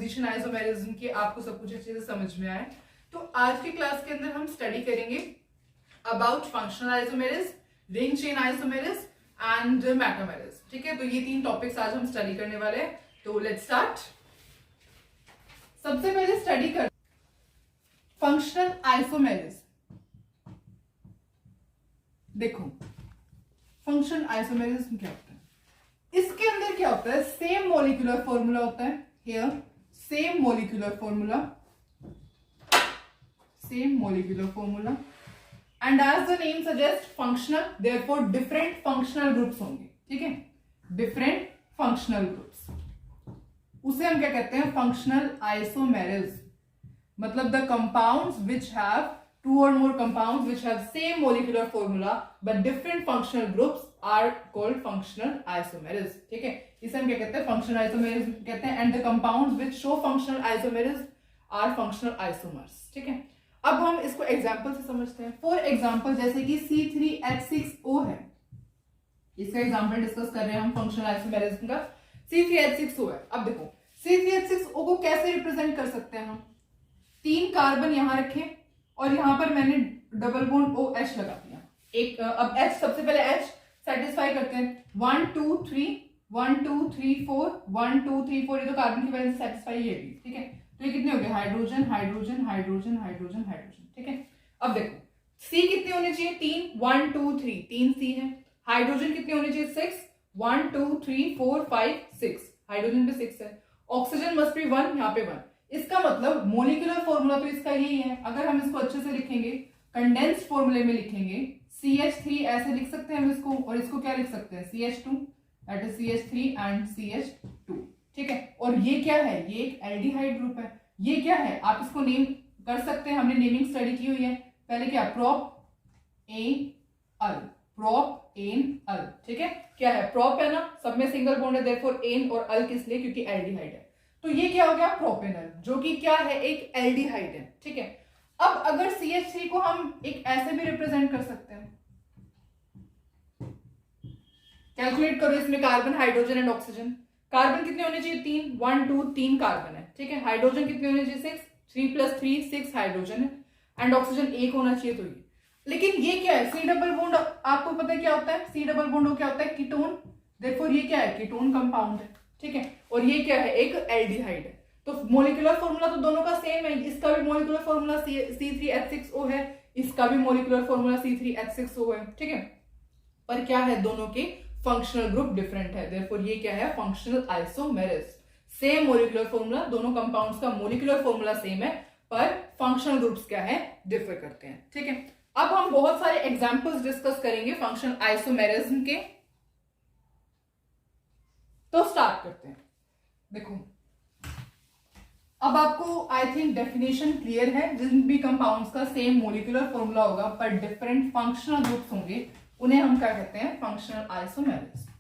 Position isomerism की आपको सब कुछ अच्छे से समझ में आए। तो आज की क्लास के अंदर हम स्टडी करेंगे about functional isomerism, ring chain isomerism and metamerism. ठीक है, तो ये 3 टॉपिक्स आज हम स्टडी करने वाले हैं। तो लेट्स स्टार्ट। सबसे पहले स्टडी कर फंक्शनल आइसोमेरिज्म। देखो फंक्शनल आइसोमेरिज्म क्या होता है, इसके अंदर क्या होता है, सेम मॉलिक्यूलर फॉर्मूला होता है। Here same molecular formula, same molecular formula and as the name suggest functional, therefore different functional groups होंगे। ठीक है, डिफरेंट फंक्शनल ग्रुप्स, उसे हम क्या कहते हैं, फंक्शनल आइसोमेरिज्म। मतलब the compounds which have two or more compounds which have same molecular formula but different functional groups are called functional isomerism। ठीक है, इसे हम क्या कहते हैं, functional isomerism कहते हैं। and the compounds which show functional isomerism are functional isomers। ठीक है, अब हम इसको एग्जांपल से समझते हैं। फॉर एग्जांपल जैसे कि C3H6O है, इसका एग्जांपल डिस्कस कर रहे हैं हम फंक्शनल आइसोमेरिज्म का। C3H6O है। अब देखो C3H6O को कैसे रिप्रेजेंट कर सकते हैं हम, 3 कार्बन यहां रखें और यहां पर मैंने डबल बॉन्ड OH लगा दिया। एक अब H, सबसे पहले H सेटिस्फाई करते हैं। 1 2 3 1 2 3 4 1 2 3 4, ये तो कार्बन की वजह से सेटिस्फाई ये भी। ठीक है, तो ये कितने हो गए, hydrogen hydrogen hydrogen hydrogen hydrogen. ठीक है, अब देखो C कितने होने चाहिए, 3 1 2 3, 3 C है। हाइड्रोजन कितने होने चाहिए, 6 1 2 3 4 5 6, हाइड्रोजन पे 6 है। ऑक्सीजन मस्ट बी 1, यहाँ पे 1। इसका मतलब मोलिकुलर फॉर्मूला तो इसका यही है। अगर हम इसको अच्छे से लिखेंगे, कंडेंस्ड फॉर्मूले में लिखेंगे, CH3 ऐसे लिख सकते हैं हम इसको, और इसको क्या लिख सकते हैं, CH2, that is CH3 and CH2। ठीक है, और ये क्या है, ये एक एल्डिहाइड ग्रुप है। ये क्या है, आप इसको नेम कर सकते हैं, हमने नेमिंग स्टडी की हुई है पहले। क्या, प्रोप एन अल। ठीक है, क्या है, प्रोप है ना, सब में सिंगल बॉन्ड है, देयरफॉर एन और अल किस लिए, क्योंकि एल्डिहाइड है। तो ये क्या हो गया, प्रोपेनल, जो कि क्या है, एक एल्डिहाइड है। ठीक है, अब अगर CH3 को हम एक ऐसे भी रिप्रेजेंट कर सकते हैं, कैलकुलेट करो इसमें carbon hydrogen and oxygen. Carbon कितने होने चाहिए, 3 1 2 3 कार्बन है। ठीक है, हाइड्रोजन कितने होने चाहिए, 6 3 + 3 6 हाइड्रोजन है, एंड ऑक्सीजन 1 होना चाहिए। तो ये, लेकिन ये क्या है, C डबल बॉन्ड, आपको पता है क्या होता है, C डबल बॉन्ड क्या होता है, कीटोन। देखो ये क्या है, कीटोन कंपाउंड है। ठीक है, और ये क्या है, एक एल्डिहाइड है। तो मोलिकुलर फॉर्मूला तो दोनों का सेम है। इसका भी मोलिकुलर फॉर्मूला C3H6O है, इसका भी मोलिकुलर फॉर्मूला C3H6O है। ठीक है, पर क्या है, दोनों के फंक्शनल ग्रुप डिफरेंट है, देयरफॉर ये क्या है, functional isomerism. Same molecular formula, दोनों कंपाउंड्स का मोलिकुलर फॉर्मूला सेम है, पर फंक्शनल ग्रुप्स क्या है, डिफर करते हैं। ठीक है, अब हम बहुत सारे एग्जांपल्स डिस्कस करेंगे फंक्शनल आइसोमेरिज्म के। तो स्टार्ट करते हैं। देखो अब आपको आई थिंक डेफिनेशन क्लियर है। जिन भी कंपाउंड्स का सेम मोलिकुलर फॉर्मूला होगा पर डिफरेंट फंक्शनल ग्रुप्स होंगे, उन्हें हम क्या कहते हैं, फंक्शनल आइसोमेरिज्म।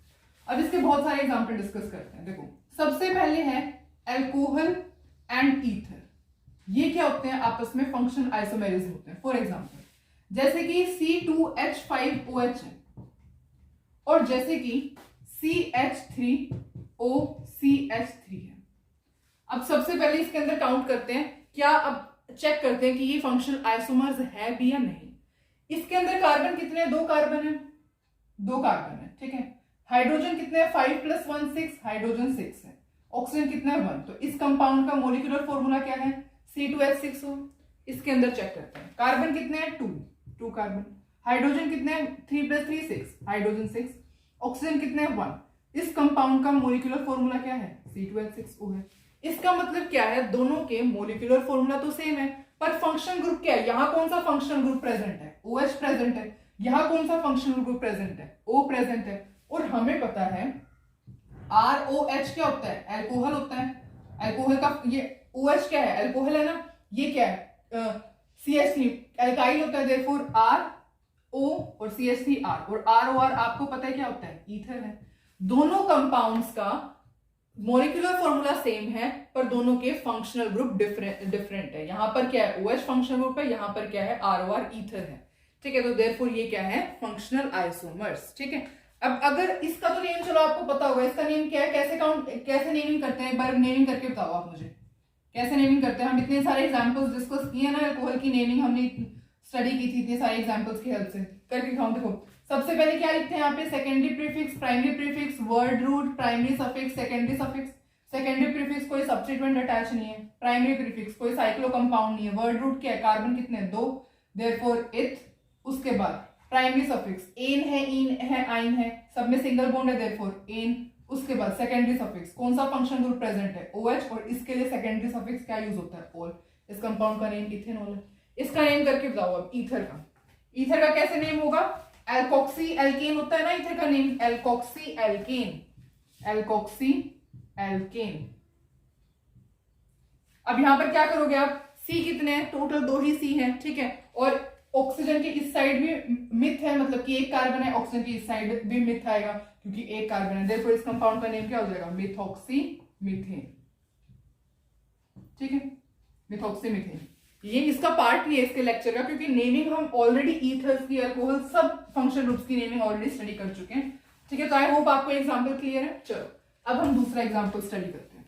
अब इसके बहुत सारे एग्जांपल डिस्कस करते हैं। देखो सबसे पहले है अल्कोहल एंड ईथर। ये क्या होते हैं, आपस में फंक्शनल आइसोमेरिज्म होते हैं। फॉर एग्जांपल जैसे कि C2H5OH है, और जैसे कि CH3OCH3 है। अब सबसे पहले इसके अंदर काउंट करते हैं, क्या, अब चेक करते हैं कि ये फंक्शनल आइसोमर्स है भी या नहीं। इसके अंदर कार्बन कितने हैं, 2 कार्बन है, 2 कार्बन है। ठीक है, हाइड्रोजन कितने हैं, 5 + 1 6, हाइड्रोजन 6 है। ऑक्सीजन कितना है, 1। तो इस कंपाउंड का मोलिकुलर फॉर्मूला क्या है, C2H6O। इसके अंदर चेक करते हैं, कार्बन कितने हैं, 2 कार्बन। हाइड्रोजन कितने हैं, 3 + 3 6, हाइड्रोजन 6। ऑक्सीजन कितने हैं, 1। इस कंपाउंड का मोलिकुलर फॉर्मूला क्या है, C2H6O है। इसका मतलब क्या है, दोनों के मोलिकुलर फॉर्मूला तो सेम है, पर फंक्शनल ग्रुप क्या है, यहां कौन सा फंक्शनल ग्रुप प्रेजेंट है, OH प्रेजेंट है। यहां कौन सा फंक्शनल ग्रुप प्रेजेंट है, O प्रेजेंट है। और हमें पता है ROH क्या होता है, अल्कोहल होता है। अल्कोहल का ये OH क्या है, अल्कोहल है ना, ये क्या है, CH3 अल्काइल होता है, देयरफॉर RO और CH3R, और ROR आपको पता है क्या होता है, ईथर है। दोनों कंपाउंड्स का मोलिकुलर फॉर्मूला सेम है, पर दोनों के फंक्शनल ग्रुप डिफरेंट है। यहां पर क्या है, OH फंक्शनल ग्रुप है, यहां पर क्या है, ROR ईथर है। ठीक है, तो देयरफॉर ये क्या है, फंक्शनल आइसोमर्स। ठीक है, अब अगर इसका तो नेम चलो आपको पता होगा, इसका नेम क्या है, कैसे नेमिंग करते हैं, एक बार नेमिंग करके बताओ आप मुझे। कैसे नेमिंग करते हैं? हम इतने सारे एग्जांपल्स डिस्कस किए ना अल्कोहल की नेमिंग, हमने स्टडी की थी इतने सारे एग्जांपल्स की हेल्प से। करके दिखाऊं, देखो सबसे पहले क्या लिखते हैं यहाँ पे? Secondary prefix, primary prefix, word root, primary suffix, secondary suffix. Secondary prefix कोई सब्स्टिट्यूएंट अटैच नहीं है, प्राइमरी प्रीफिक्स कोई साइक्लो कंपाउंड नहीं है, वर्ड रूट क्या है? कार्बन कितने? 2, देयरफॉर इथ। उसके बाद प्राइमरी सफिक्स एन है, इन है, आइन है, सब में सिंगल बॉन्ड है, देयरफॉर एन। उसके बाद सेकेंडरी सफिक्स, कौन सा फंक्शन ग्रुप प्रेजेंट है? OH, और इसके लिए सेकेंडरी सफिक्स क्या यूज होता है? ऑल। इस कंपाउंड का नेम इथेनॉल है। इसका नेम करके बताओ अब ईथर का। ईथर का कैसे नेम होगा? एल्कोक्सी एल्केन होता है ना ईथर का name, alkoxy alkane, alkoxy alkane. अब यहां पर क्या करोगे आप? सी कितने हैं? टोटल 2 ही सी हैं, ठीक है। और ऑक्सीजन के इस साइड भी मिथ है, मतलब कि एक कार्बन है, ऑक्सीजन की इस साइड भी मिथ आएगा क्योंकि एक कार्बन है, देयरफॉर इस कंपाउंड का नेम क्या हो जाएगा? मिथॉक्सी मीथेन, ठीक है, मिथॉक्सी मीथेन। ये इसका पार्ट नहीं है इसके लेक्चर का, क्योंकि नेमिंग हम ऑलरेडी ईथर्स की, अल्कोहल, सब फंक्शन ग्रुप्स की नेमिंग ऑलरेडी स्टडी कर चुके हैं, ठीक है। तो आई होप आपको एग्जांपल क्लियर है। चलो अब हम दूसरा एग्जांपल स्टडी करते हैं।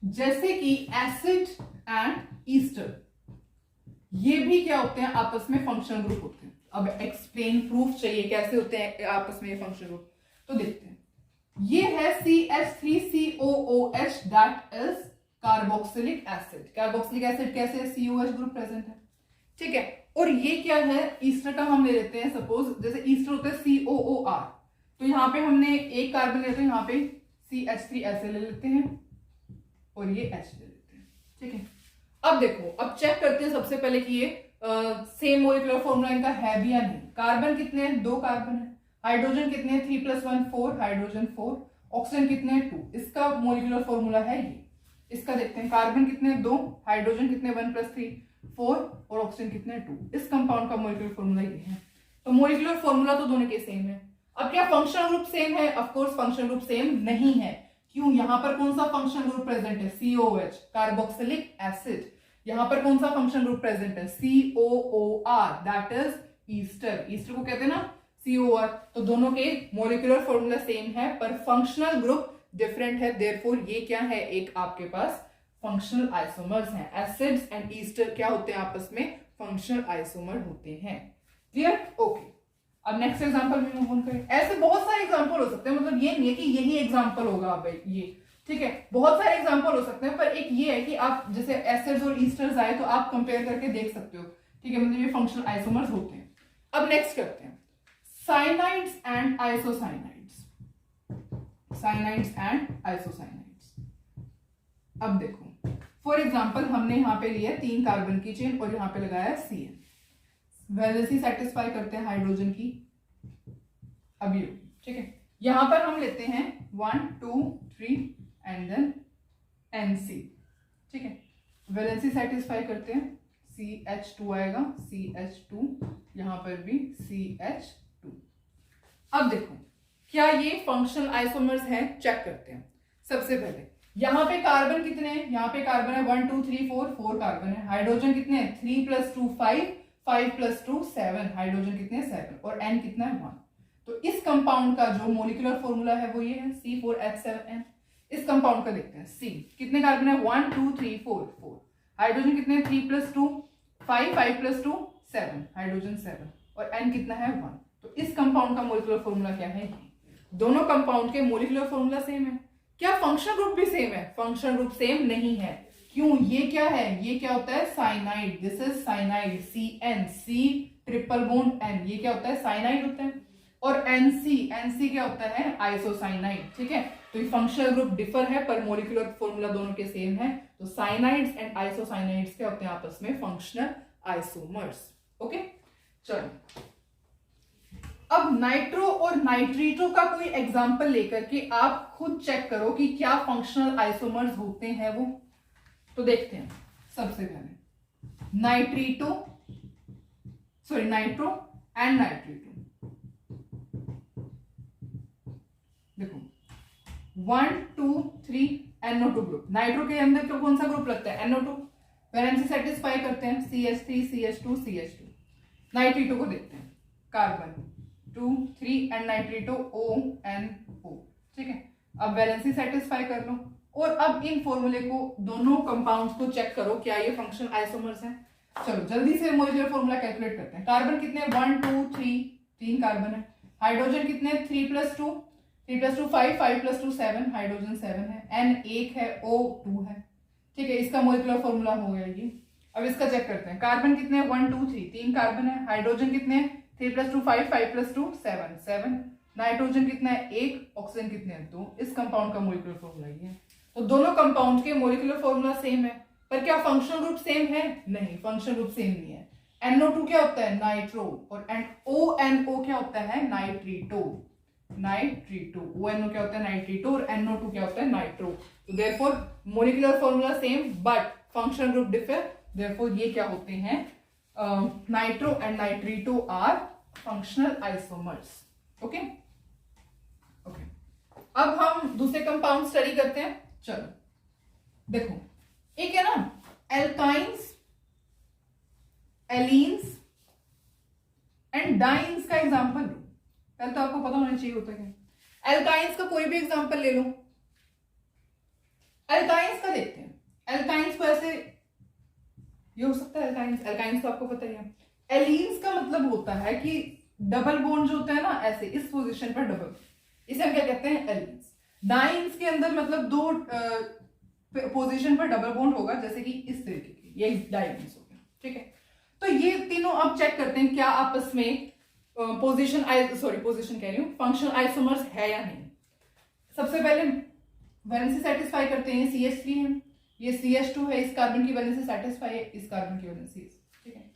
जैसे कि एसिड एंड ईस्टर, ये भी क्या होते हैं? आपस में फंक्शनल ग्रुप होते हैं। अब एक्सप्लेन, प्रूफ चाहिए कैसे होते हैं आपस में ये फंक्शनल ग्रुप, तो देखते हैं। ये है CH3COOH, that is carboxylic acid. Carboxylic acid कैसे है? COH ग्रुप प्रेजेंट है, ठीक है। और ये क्या है? ईस्टर का हम ले लेते हैं, सपोज जैसे ईस्टर होता है COOR, तो यहाँ पे हमने एक कार्बन लेते हैं, यहाँ पे CH3 ऐसे ले लेते हैं और ये H ले लेते हैं, ठीक है। अब देखो, अब चेक करते हैं सबसे पहले कि ये सेम मोलिकुलर फॉर्मूला इनका है भी या नहीं। कार्बन कितने हैं? 2 कार्बन है। हाइड्रोजन कितने हैं? 3 + 1 4, हाइड्रोजन 4। ऑक्सीजन कितने हैं? 2। इसका मोलिकुलर फॉर्मूला है ये। इसका देखते हैं, कार्बन कितने हैं? 2, हाइड्रोजन कितने? 1 + 3 4, और ऑक्सीजन कितने? 2। इस कंपाउंड का मोलिकुलर फॉर्मूला ये है। तो मोलिकुलर फॉर्मूला तो दोनों के सेम है। अब क्या फंक्शनल ग्रुप सेम है? Of course functional group same नहीं है। क्यों? यहां पर कौन सा फंक्शनल ग्रुप प्रेजेंट है? COH, carboxylic acid. यहां पर कौन सा फंक्शनल ग्रुप प्रेजेंट है? COOR, that is Easter. Easter को कहते हैं ना COR। तो दोनों के मोलिकुलर फॉर्मूला सेम है पर फंक्शनल ग्रुप डिफरेंट है, देयरफॉर ये क्या है? एक आपके पास फंक्शनल आइसोमर्स हैं। एसिड्स एंड ईस्टर क्या होते हैं? आपस में फंक्शनल आइसोमर होते हैं। क्लियर? ओके। अब नेक्स्ट एग्जांपल में मूव ऑन करें। ऐसे बहुत सारे एग्जांपल हो सकते हैं, मतलब ये नहीं है कि यही एग्जांपल होगा अब ये, ठीक है। बहुत सारे एग्जांपल हो सकते हैं, पर एक ये है कि आप जैसे एसिड्स और ईस्टर्स आए तो आप कंपेयर करके देख सकते हो, ठीक है। मतलब ये फंक्शनल आइसोमर्स होते हैं। अब नेक्स्ट करते हैं cyanides and isocyanides. Cyanides and isocyanides. अब देखो, फॉर एग्जांपल हमने यहां पे लिया 3 कार्बन की चेन और यहां पे लगाया CN। वैलेंसी सेटिस्फाई करते हैं हाइड्रोजन की। अब ये, ठीक है, यहां पर हम लेते हैं 1 2 3 एंड देन NC, ठीक है। वैलेंसी सेटिस्फाई करते हैं, CH2 आएगा, CH2, यहां पर भी CH2। अब देखो क्या ये फंक्शनल आइसोमर्स हैं? चेक करते हैं। सबसे पहले यहां पे कार्बन कितने हैं? यहां पे कार्बन है 1 2 3 4, 4 कार्बन है। हाइड्रोजन कितने हैं? 3 + 2 5, 5 + 2 7, हाइड्रोजन कितने? 7, और N कितना है? 1। तो इस कंपाउंड का जो मोलिकुलर फॉर्मूला है वो ये है, C4H7N। इस कंपाउंड का देखते हैं। C कितने कार्बन है? 1 2 3 4, 4। हाइड्रोजन कितने? 3 + 2 5, 5 + 2 7, हाइड्रोजन 7, और N कितना है? 1। तो इस कंपाउंड का मोलिकुलर फॉर्मूला क्या है? दोनों कंपाउंड के मोलिकुलर फॉर्मूला सेम है। क्या फंक्शनल ग्रुप भी सेम है? फंक्शनल ग्रुप सेम नहीं है। क्यों? ये क्या है? ये क्या होता है? Cyanide. This is cyanide, CN, C triple bond N, ये क्या होता है? साइनाइड होता है। और NC क्या होता है? आइसोसाइनाइड, ठीक है। तो ये फंक्शनल ग्रुप डिफर है पर मोलिकुलर फॉर्मूला दोनों के सेम है। तो साइनाइड्स एंड आइसोसाइनाइड्स क्या होते हैं? आपस में फंक्शनल आइसोमर्स। ओके, चलो अब नाइट्रो और नाइट्रीटो का कोई एग्जांपल लेकर के आप खुद चेक करो कि क्या फंक्शनल आइसोमर्स होते हैं वो। तो देखते हैं सबसे पहले नाइट्रो एंड नाइट्रीटो। देखो 1 2 3 NO2 ग्रुप। नाइट्रो के अंदर तो कौन सा ग्रुप लगता है? NO2। वैलेंसी सेटिस्फाई करते हैं, CH3 CH2 CH2। नाइट्रीटो को देखते हैं, कार्बन 2 3 एंड नाइट्रीटो ONO, ठीक है। अब वैलेंसी सेटिस्फाई कर लो और अब इन फॉर्मूले को दोनों कंपाउंड्स को चेक करो क्या ये फंक्शनल आइसोमर्स हैं। चलो जल्दी से मॉलिक्यूलर फॉर्मूला कैलकुलेट करते हैं। कार्बन कितने 1 2 3 3 कार्बन है। हाइड्रोजन कितने 3 + 2 3 + 2 5 5 + 2 7 हाइड्रोजन 7 है। N 1 है O 2 है। ठीक है इसका मॉलिक्यूलर फॉर्मूला हो गया ये। अब इसका चेक करते हैं। कार्बन कितने 1 2 3 3 कार्बन है। हाइड्रोजन कितने 3 + 2 5 5 + 2 7 7। नाइट्रोजन कितना है 1। ऑक्सीजन कितने हैं 2। इस कंपाउंड का मॉलिक्यूलर फॉर्मूला ये है। तो दोनों कंपाउंड के मॉलिक्यूलर फॉर्मूला सेम है पर क्या फंक्शनल ग्रुप सेम है? नहीं, फंक्शनल ग्रुप सेम नहीं है। NO2 क्या होता है नाइट्रो और ONO क्या होता है नाइट्रीटो। नाइट्रीटो ONO क्या होता है नाइट्रीटो और NO2 क्या होता है नाइट्रो। तो therefore molecular formula same but functional group differ. Therefore ये क्या होते हैं nitro and nitrito are functional isomers. Okay okay अब हम दूसरे कंपाउंड स्टडी करते हैं। चलो देखो एक है ना एल्काइंस एलीन्स एंड डाइन्स का एग्जांपल लो। पहले तो आपको पता होना चाहिए होता क्या। एल्काइंस का कोई भी एग्जांपल ले लो। एल्काइंस का देखते हैं। एल्काइंस को ऐसे ये हो सकता है एल्काइंस एल्काइंस तो आपको पता ही है। एलीन्स का मतलब होता है कि डबल बॉन्ड जो होता है ना ऐसे इस पोजीशन पर डबल, इसे हम क्या कहते हैं एलीन्स। डाइन्स के अंदर मतलब दो पोजीशन पर डबल बॉन्ड होगा जैसे कि इस तरीके की, ये डाइन्स हो गया। ठीक है तो ये तीनों अब चेक करते हैं क्या आपस में पोजीशन कह रही हूं फंक्शनल आइसोमर्स है या नहीं। सबसे पहले वैलेंसी सेटिस्फाई करते हैं। CH3 है, ये CH2 है, इस कार्बन की वैलेंसी सेटिस्फाई है, इस कार्बन की वैलेंसी। ठीक है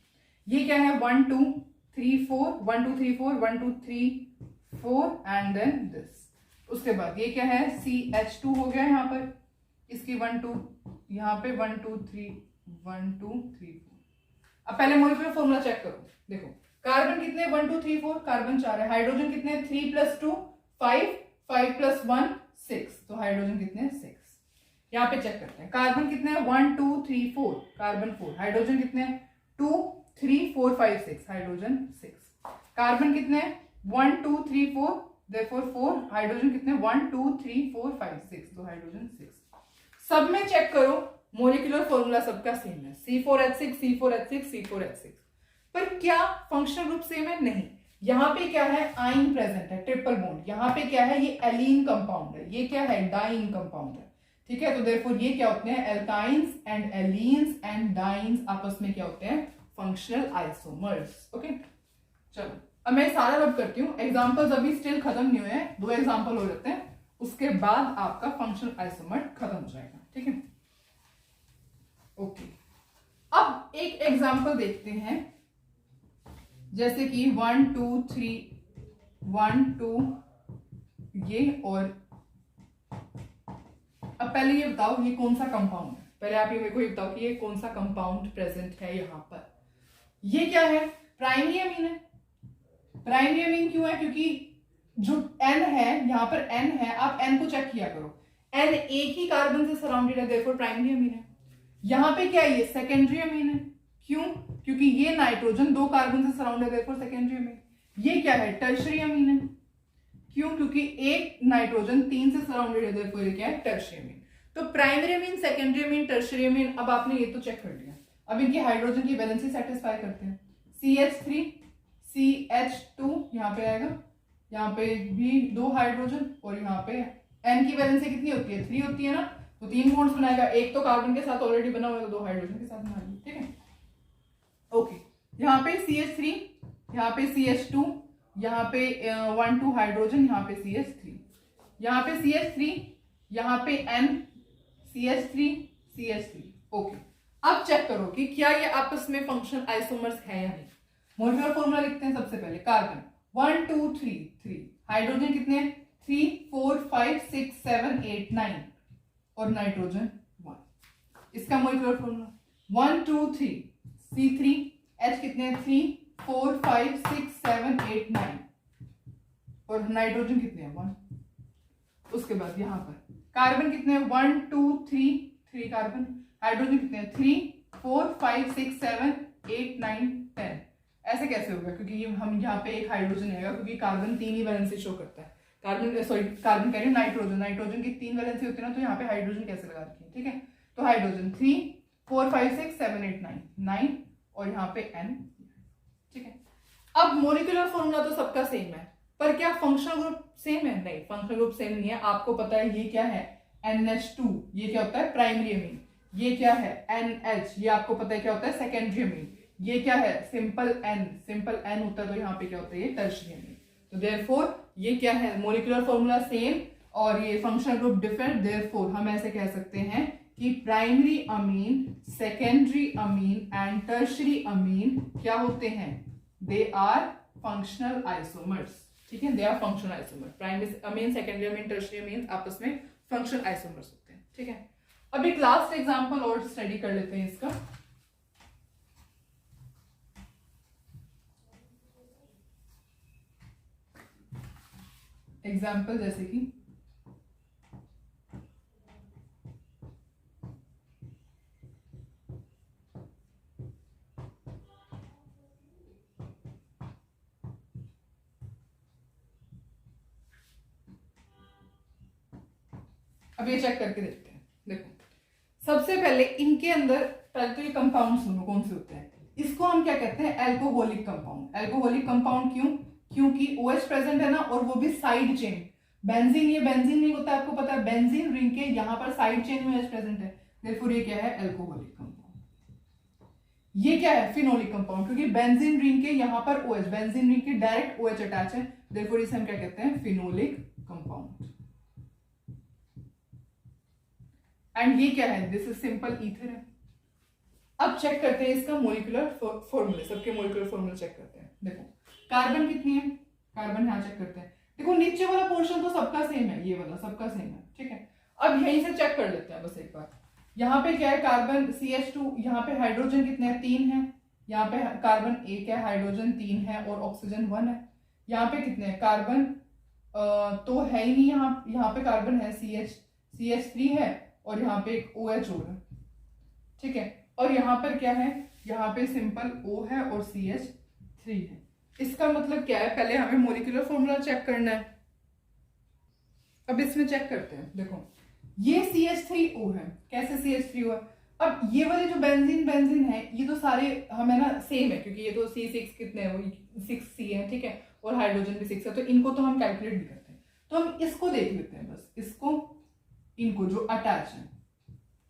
ये क्या है 1 2 3 4 1 2 3 4 1 2 3 4 एंड देन दिस। उसके बाद ये क्या है CH2 हो गया यहाँ पर, इसकी 1 2 यहाँ पे 1 2 3 1 2 3 4। अब पहले मॉलिक्यूलर फॉर्मूला चेक करो। देखो कार्बन कितने 1 2 3 4 कार्बन 4 है। हाइड्रोजन कितने 3 + 2 5 5 + 1 6 तो हाइड्रोजन कितने 6। यहाँ पे चेक करते हैं कार्बन कितने 1 2 3 4 कार्बन 4। हाइड्रोजन कितने 2 3 4 5 6 हाइड्रोजन 6। कार्बन कितने 1 2 3 4 देयरफॉर 4 हाइड्रोजन कितने 1 2 3 4 5 6 तो हाइड्रोजन 6। सब में चेक करो मॉलिक्यूलर फॉर्मूला सबका सेम है C4H6 C4H6 C4H6 पर क्या फंक्शनल ग्रुप सेम है? नहीं। यहाँ पे क्या है आइन प्रेजेंट है ट्रिपल बॉन्ड। यहाँ पे क्या है ये एलीन कंपाउंड है, ये क्या है डाइन कंपाउंड है। ठीक है तो देयरफॉर ये क्या होते हैं एल्काइंस एंड एलीन्स एंड डाइन्स आपस में क्या होते हैं फंक्शनल आइसोमर्स। ओके चलो अब मैं सारा रब करती हूँ। एग्जांपल्स अभी स्टिल खत्म नहीं हुए हैं, 2 एग्जांपल हो जाते हैं उसके बाद आपका फंक्शनल आइसोमर खत्म हो जाएगा। ठीक है ओके अब एक एग्जांपल देखते हैं जैसे कि 1 2 3 1 2 ये और अब पहले ये बताओ ये कौन सा कंपाउंड है। पहले आप ये मेरे को ये बताओ कि ये कौन सा कंपाउंड प्रेजेंट है यहाँ पर। ये क्या है प्राइमरी अमीन है। प्राइमरी अमीन क्यों है क्योंकि जो N है यहाँ पर N है, आप N को चेक किया करो N एक ही कार्बन से सराउंडेड है देयरफॉर प्राइमरी अमीन है। यहाँ पे क्या है ये सेकेंडरी अमीन है। क्यों? क्योंकि ये नाइट्रोजन 2 कार्बन से सराउंड है देयरफॉर सेकेंडरी अमीन। ये क्या है टर्शरी अमीन है। क्यों? क्योंकि एक नाइट्रोजन 3 से सराउंडेड है देयरफॉर ये क्या है टर्शरी अमीन। तो प्राइमरी अमीन सेकेंडरी अमीन टर्शरी अमीन। अब आपने ये तो चेक कर लिया, अब इनकी हाइड्रोजन की वैलेंसी सेटिस्फाई करते हैं। CH3 CH2 यहाँ पे आएगा, यहाँ पे भी 2 हाइड्रोजन और यहाँ पे N की वैलेंसी कितनी होती है 3 होती है ना, तो 3 बॉन्ड्स बनाएगा। एक तो कार्बन के साथ ऑलरेडी बना हुआ है तो 2 हाइड्रोजन के साथ बना लिया। ठीक है ओके यहाँ पे CH3 यहाँ पे CH2 यहाँ पे 1 2 हाइड्रोजन यहाँ पे CH3 यहाँ पे CH3 यहाँ पे N CH3 CH3। ओके अब चेक करो कि क्या ये आपस में फंक्शनल आइसोमर्स है या नहीं। मॉलिक्यूलर फॉर्मूला लिखते हैं। सबसे पहले कार्बन 1 2 3 3 हाइड्रोजन कितने 3 4 5 6 7 8 9 और नाइट्रोजन 1। इसका मॉलिक्यूलर फॉर्मूला 1 2 3 C3H कितने 3 4 5 6 7 8 9 और नाइट्रोजन कितने 1। उसके बाद यहाँ पर कार्बन कितने 1 2 3 कार्बन। हाइड्रोजन कितने 3 4 5 6 7 8 9 10। ऐसे कैसे होगा क्योंकि हम यहाँ पे एक हाइड्रोजन आएगा क्योंकि कार्बन 3 ही वैलेंसी शो करता है। कार्बन सॉरी कार्बन कह रही हूँ, नाइट्रोजन, नाइट्रोजन की 3 वैलेंसी होती है ना, तो यहाँ पे हाइड्रोजन कैसे लगा रखी है, ठीक है। तो हाइड्रोजन 3 4 5 6 7 8 9 9 और यहाँ पे n, ठीक है। अब मोलिकुलर फॉर्मूला तो सबका सेम है, पर क्या फंक्शनल ग्रुप सेम है? नहीं, फंक्शनल ग्रुप सेम नहीं है। आपको पता है ये क्या है, NH2, ये क्या होता है, प्राइमरी अमीन। ये क्या है, NH, ये आपको पता है क्या होता है, सेकेंडरी अमीन। ये क्या है, सिंपल N, सिंपल N होता है, तो यहाँ पे क्या होता है, ये टर्शियरी अमीन। तो देयरफॉर ये क्या है, मोलिकुलर फॉर्मूला सेम और ये फंक्शनल ग्रुप डिफरेंट। देयरफॉर हम ऐसे कह सकते हैं कि primary amine, secondary amine and tertiary amine क्या होते हैं, दे आर फंक्शनल आइसोमर्स, ठीक है। They are functional isomer. Primary amine, secondary amine, tertiary amine आपस में फंक्शनल आइसोमर्स होते हैं, ठीक है। अब एक लास्ट एग्जांपल और स्टडी कर लेते हैं इसका। एग्जाम्पल जैसे कि अब ये चेक करके देखते हैं। देखो सबसे पहले इनके अंदर पहले तो ये कंपाउंड सुनो कौन से होते हैं। इसको हम क्या कहते हैं, एल्कोहलिक कंपाउंड। एल्कोहलिक कंपाउंड क्यों, क्योंकि OH प्रेजेंट है ना, और वो भी साइड चेन। बेंजीन, ये बेंजीन रिंग होता है, आपको पता है, बेंजीन रिंग के यहाँ पर साइड चेन में OH प्रेजेंट है, देयरफॉर ये क्या है, एल्कोहलिक कंपाउंड। ये क्या है, फिनोलिक कंपाउंड, क्योंकि बेंजीन रिंग के यहाँ पर OH, बेंजीन रिंग के डायरेक्ट OH अटैच है, देयरफॉर इसे हम क्या कहते हैं, फिनोलिक कंपाउंड। एंड ये क्या है, दिस इज सिंपल ईथर है। अब चेक करते हैं इसका मोलिकुलर फॉर्मूले, सबके मोलिकुलर फॉर्मूले चेक करते हैं। देखो कार्बन कितनी है, कार्बन यहाँ चेक करते हैं। देखो नीचे वाला पोर्शन तो सबका सेम है, ये वाला सबका सेम है, ठीक है। अब यहीं से चेक कर लेते हैं बस एक बार। यहाँ पे क्या है, कार्बन CH2, यहाँ पे हाइड्रोजन कितने हैं, 3 है। यहाँ पे कार्बन 1 है, हाइड्रोजन 3 है और ऑक्सीजन 1 है। यहाँ पे कितने हैं, कार्बन तो है ही नहीं, यहाँ पे कार्बन है, CH3 है और यहाँ पे एक OH और है, ठीक है। और यहाँ पर क्या है, यहाँ पे सिंपल O है और CH3 है। इसका मतलब क्या है, पहले हमें मोलिकुलर फॉर्मूला चेक करना है। अब इसमें चेक करते हैं। देखो ये CH3O है, कैसे CH3O है। अब ये वाले जो बेंजीन है, ये तो सारे हमें ना सेम है, क्योंकि ये तो C6 कितने हैं, वो 6C है, ठीक है, और हाइड्रोजन भी 6 है, तो इनको तो हम कैलकुलेट भी करते हैं। तो हम इसको देख लेते हैं बस, इसको, इनको जो अटैच है,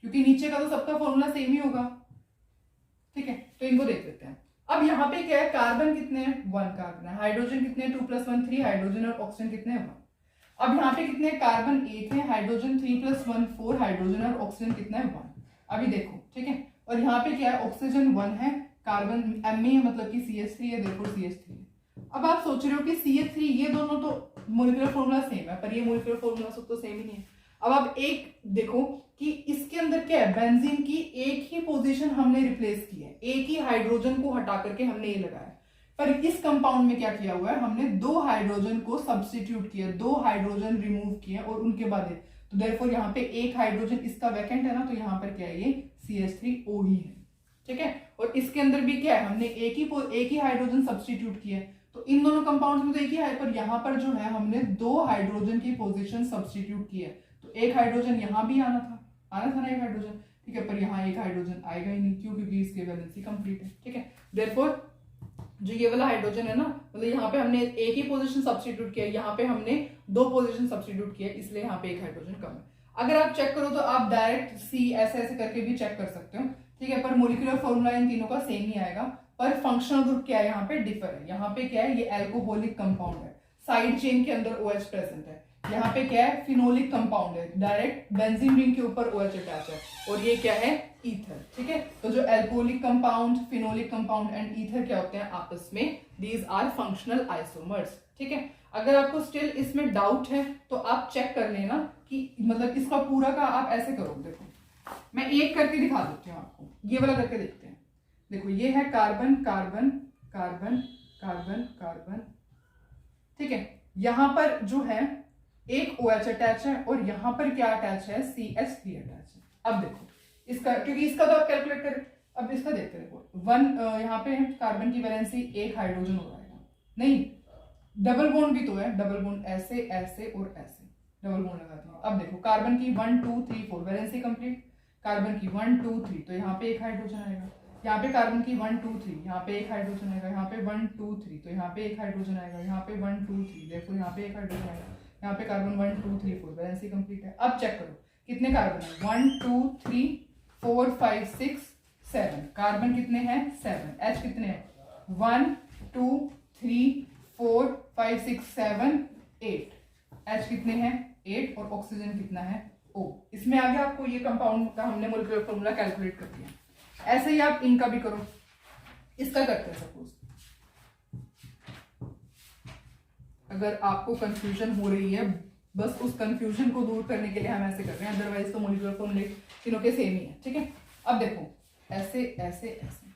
क्योंकि नीचे का तो सबका फॉर्मूला सेम ही होगा, ठीक है। तो इनको देख लेते हैं। अब यहाँ पे क्या है, कार्बन कितने हैं, 1 कार्बन है, हाइड्रोजन कितने हैं, 2 + 1 3, हाइड्रोजन और ऑक्सीजन कितने हैं, 1। अब यहाँ पे कितने हैं, कार्बन 8 है, हाइड्रोजन 3 + 1 4, हाइड्रोजन और ऑक्सीजन कितना है, 1। अभी देखो, ठीक है। और यहाँ पे क्या है, ऑक्सीजन 1 है, कार्बन Me है, मतलब कि CH3 है, देखो CH3 है। अब आप सोच रहे हो कि CH3, ये दोनों तो मोलिकुलर फॉर्मूला सेम है, पर ये मोलिकुलर फॉर्मूला सब तो सेम ही नहीं है। अब आप एक देखो कि इसके अंदर क्या है, बेंजीन की एक ही पोजीशन हमने रिप्लेस की है, एक ही हाइड्रोजन को हटा करके हमने ये लगाया। पर इस कंपाउंड में क्या किया हुआ है, हमने 2 हाइड्रोजन को सब्स्टिट्यूट किया, 2 हाइड्रोजन रिमूव किए और उनके बाद तो देयरफॉर यहाँ पे एक हाइड्रोजन इसका वैकेंट है ना, तो यहाँ पर क्या है, ये CH3O ही है, ठीक है। और इसके अंदर भी क्या है, हमने एक ही हाइड्रोजन सब्स्टिट्यूट किया है, तो इन दोनों कंपाउंड्स में तो एक ही है, पर यहाँ पर जो है हमने 2 हाइड्रोजन की पोजीशन सब्स्टिट्यूट की है, तो एक हाइड्रोजन यहाँ भी आना था ना एक हाइड्रोजन, ठीक है, पर यहाँ एक हाइड्रोजन आएगा ही नहीं, क्यों, क्योंकि इसकी वैलेंसी कंप्लीट है, ठीक है। देयरफॉर जो ये वाला हाइड्रोजन है ना, मतलब यहाँ पे हमने एक ही पोजीशन सब्स्टिट्यूट किया, यहाँ पे हमने 2 पोजीशन सब्स्टिट्यूट किया, इसलिए यहाँ पे एक हाइड्रोजन कम है। अगर आप चेक करो तो आप डायरेक्ट C ऐसे करके भी चेक कर सकते हो, ठीक है, पर मोलिकुलर फॉर्मूला इन तीनों का सेम ही आएगा, पर फंक्शनल ग्रुप क्या है, यहाँ पे डिफर है। यहाँ पे क्या है, ये एल्कोहलिक कंपाउंड है, साइड चेन के अंदर OH प्रेजेंट है। यहाँ पे क्या है, फिनोलिक कंपाउंड है, डायरेक्ट बेंजीन रिंग के ऊपर OH अटैच है, और ये क्या है, ईथर, ठीक है। तो जो alcoholic compound, phenolic compound and ether क्या होते हैं आपस में, दीज आर फंक्शनल आइसोमर्स, ठीक है। अगर आपको स्टिल इसमें डाउट है तो आप चेक कर लेना कि मतलब इसका पूरा का आप ऐसे करो। देखो मैं एक करके दिखा देती हूँ आपको, ये वाला करके देखते हैं। देखो ये है carbon carbon carbon carbon carbon, ठीक है। यहां पर जो है एक OH अटैच है और यहां पर क्या अटैच है, CH3 अटैच है। अब देखो इसका, क्योंकि इसका तो आप कैलकुलेट करें, अब इसका देखते हैं। 1 यहाँ पे कार्बन की वैलेंसी 1 हाइड्रोजन हो जाएगा, नहीं डबल बॉन्ड भी तो है, डबल बॉन्ड ऐसे ऐसे और ऐसे डबल बॉन्ड लगा दिया। अब देखो कार्बन की 1 2 3 4 वैलेंसी कंप्लीट, कार्बन की 1 2 3 तो यहाँ पे एक हाइड्रोजन आएगा, यहाँ पे कार्बन की 1 2 3 यहाँ पे एक हाइड्रोजन आएगा, यहाँ पे 1 2 3 तो यहाँ पे एक हाइड्रोजन आएगा, यहाँ पे 1 2 3 देखो यहाँ पे एक हाइड्रोजन आएगा, यहाँ पे कार्बन 1 2 3 4 वैलेंसी कंप्लीट है। अब चेक करो कितने कार्बन है, 1 2 3 4 5 6 7, कार्बन कितने हैं 7, एच कितने हैं 1 2 3 4 5 6 7 8, एच कितने हैं 8 और ऑक्सीजन कितना है O। इसमें आगे आपको ये कंपाउंड का हमने मोलिकुलर फॉर्मूला कैलकुलेट कर दिया। ऐसे ही आप इनका भी करो, इसका करते हैं सपोज, अगर आपको कंफ्यूजन हो रही है बस उस कंफ्यूजन को दूर करने के लिए हम ऐसे कर रहे हैं, अदरवाइज तो मोलिकुलर फॉर्मूले तीनों के सेम ही है, ठीक है। अब देखो ऐसे ऐसे ऐसे,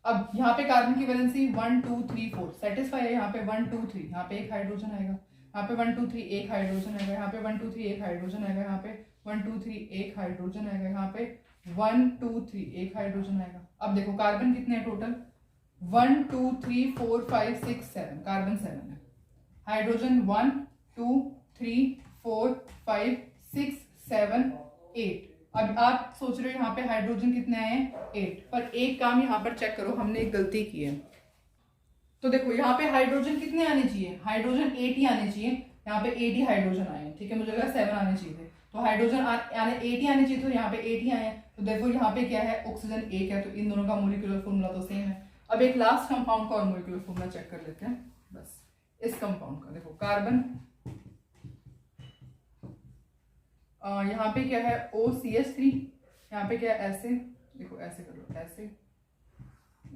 अब यहाँ पे कार्बन की वैलेंसी 1 2 3 4 सेटिस्फाई है, यहाँ पे 1 2 3 यहाँ पे एक हाइड्रोजन आएगा, यहाँ पे 1 2 3 एक हाइड्रोजन आएगा, यहाँ पे 1 2 3 एक हाइड्रोजन आएगा, यहाँ पे 1 2 3 एक हाइड्रोजन आएगा, यहाँ पे 1 2 3 एक हाइड्रोजन आएगा। अब देखो कार्बन कितने हैं टोटल 1 2 3 4 5 6 7, कार्बन 7 है, हाइड्रोजन 1 2 3 4 5 6 7 8। अब आप सोच रहे हो यहाँ पे हाइड्रोजन कितने आए हैं 8, पर एक काम यहाँ पर चेक करो, हमने एक गलती की है। तो देखो यहाँ पे हाइड्रोजन कितने आने चाहिए, हाइड्रोजन 8 ही आने चाहिए, यहाँ पे 8 ही हाइड्रोजन आए हैं, ठीक है, मुझे लगा 7 आने चाहिए थे, तो हाइड्रोजन 8 ही आने चाहिए, तो यहाँ पे 8 ही आए हैं, तो देखो यहाँ पे क्या है ऑक्सीजन 1 है, तो इन दोनों का मोलिकुलर फॉर्मूला तो सेम है। अब एक लास्ट कंपाउंड का और मोलिकुलर फॉर्मूला चेक कर लेते हैं, बस इस कंपाउंड का देखो कार्बन, यहाँ पे क्या है OCH3, यहाँ पे क्या है ऐसे, देखो ऐसे कर लो, ऐसे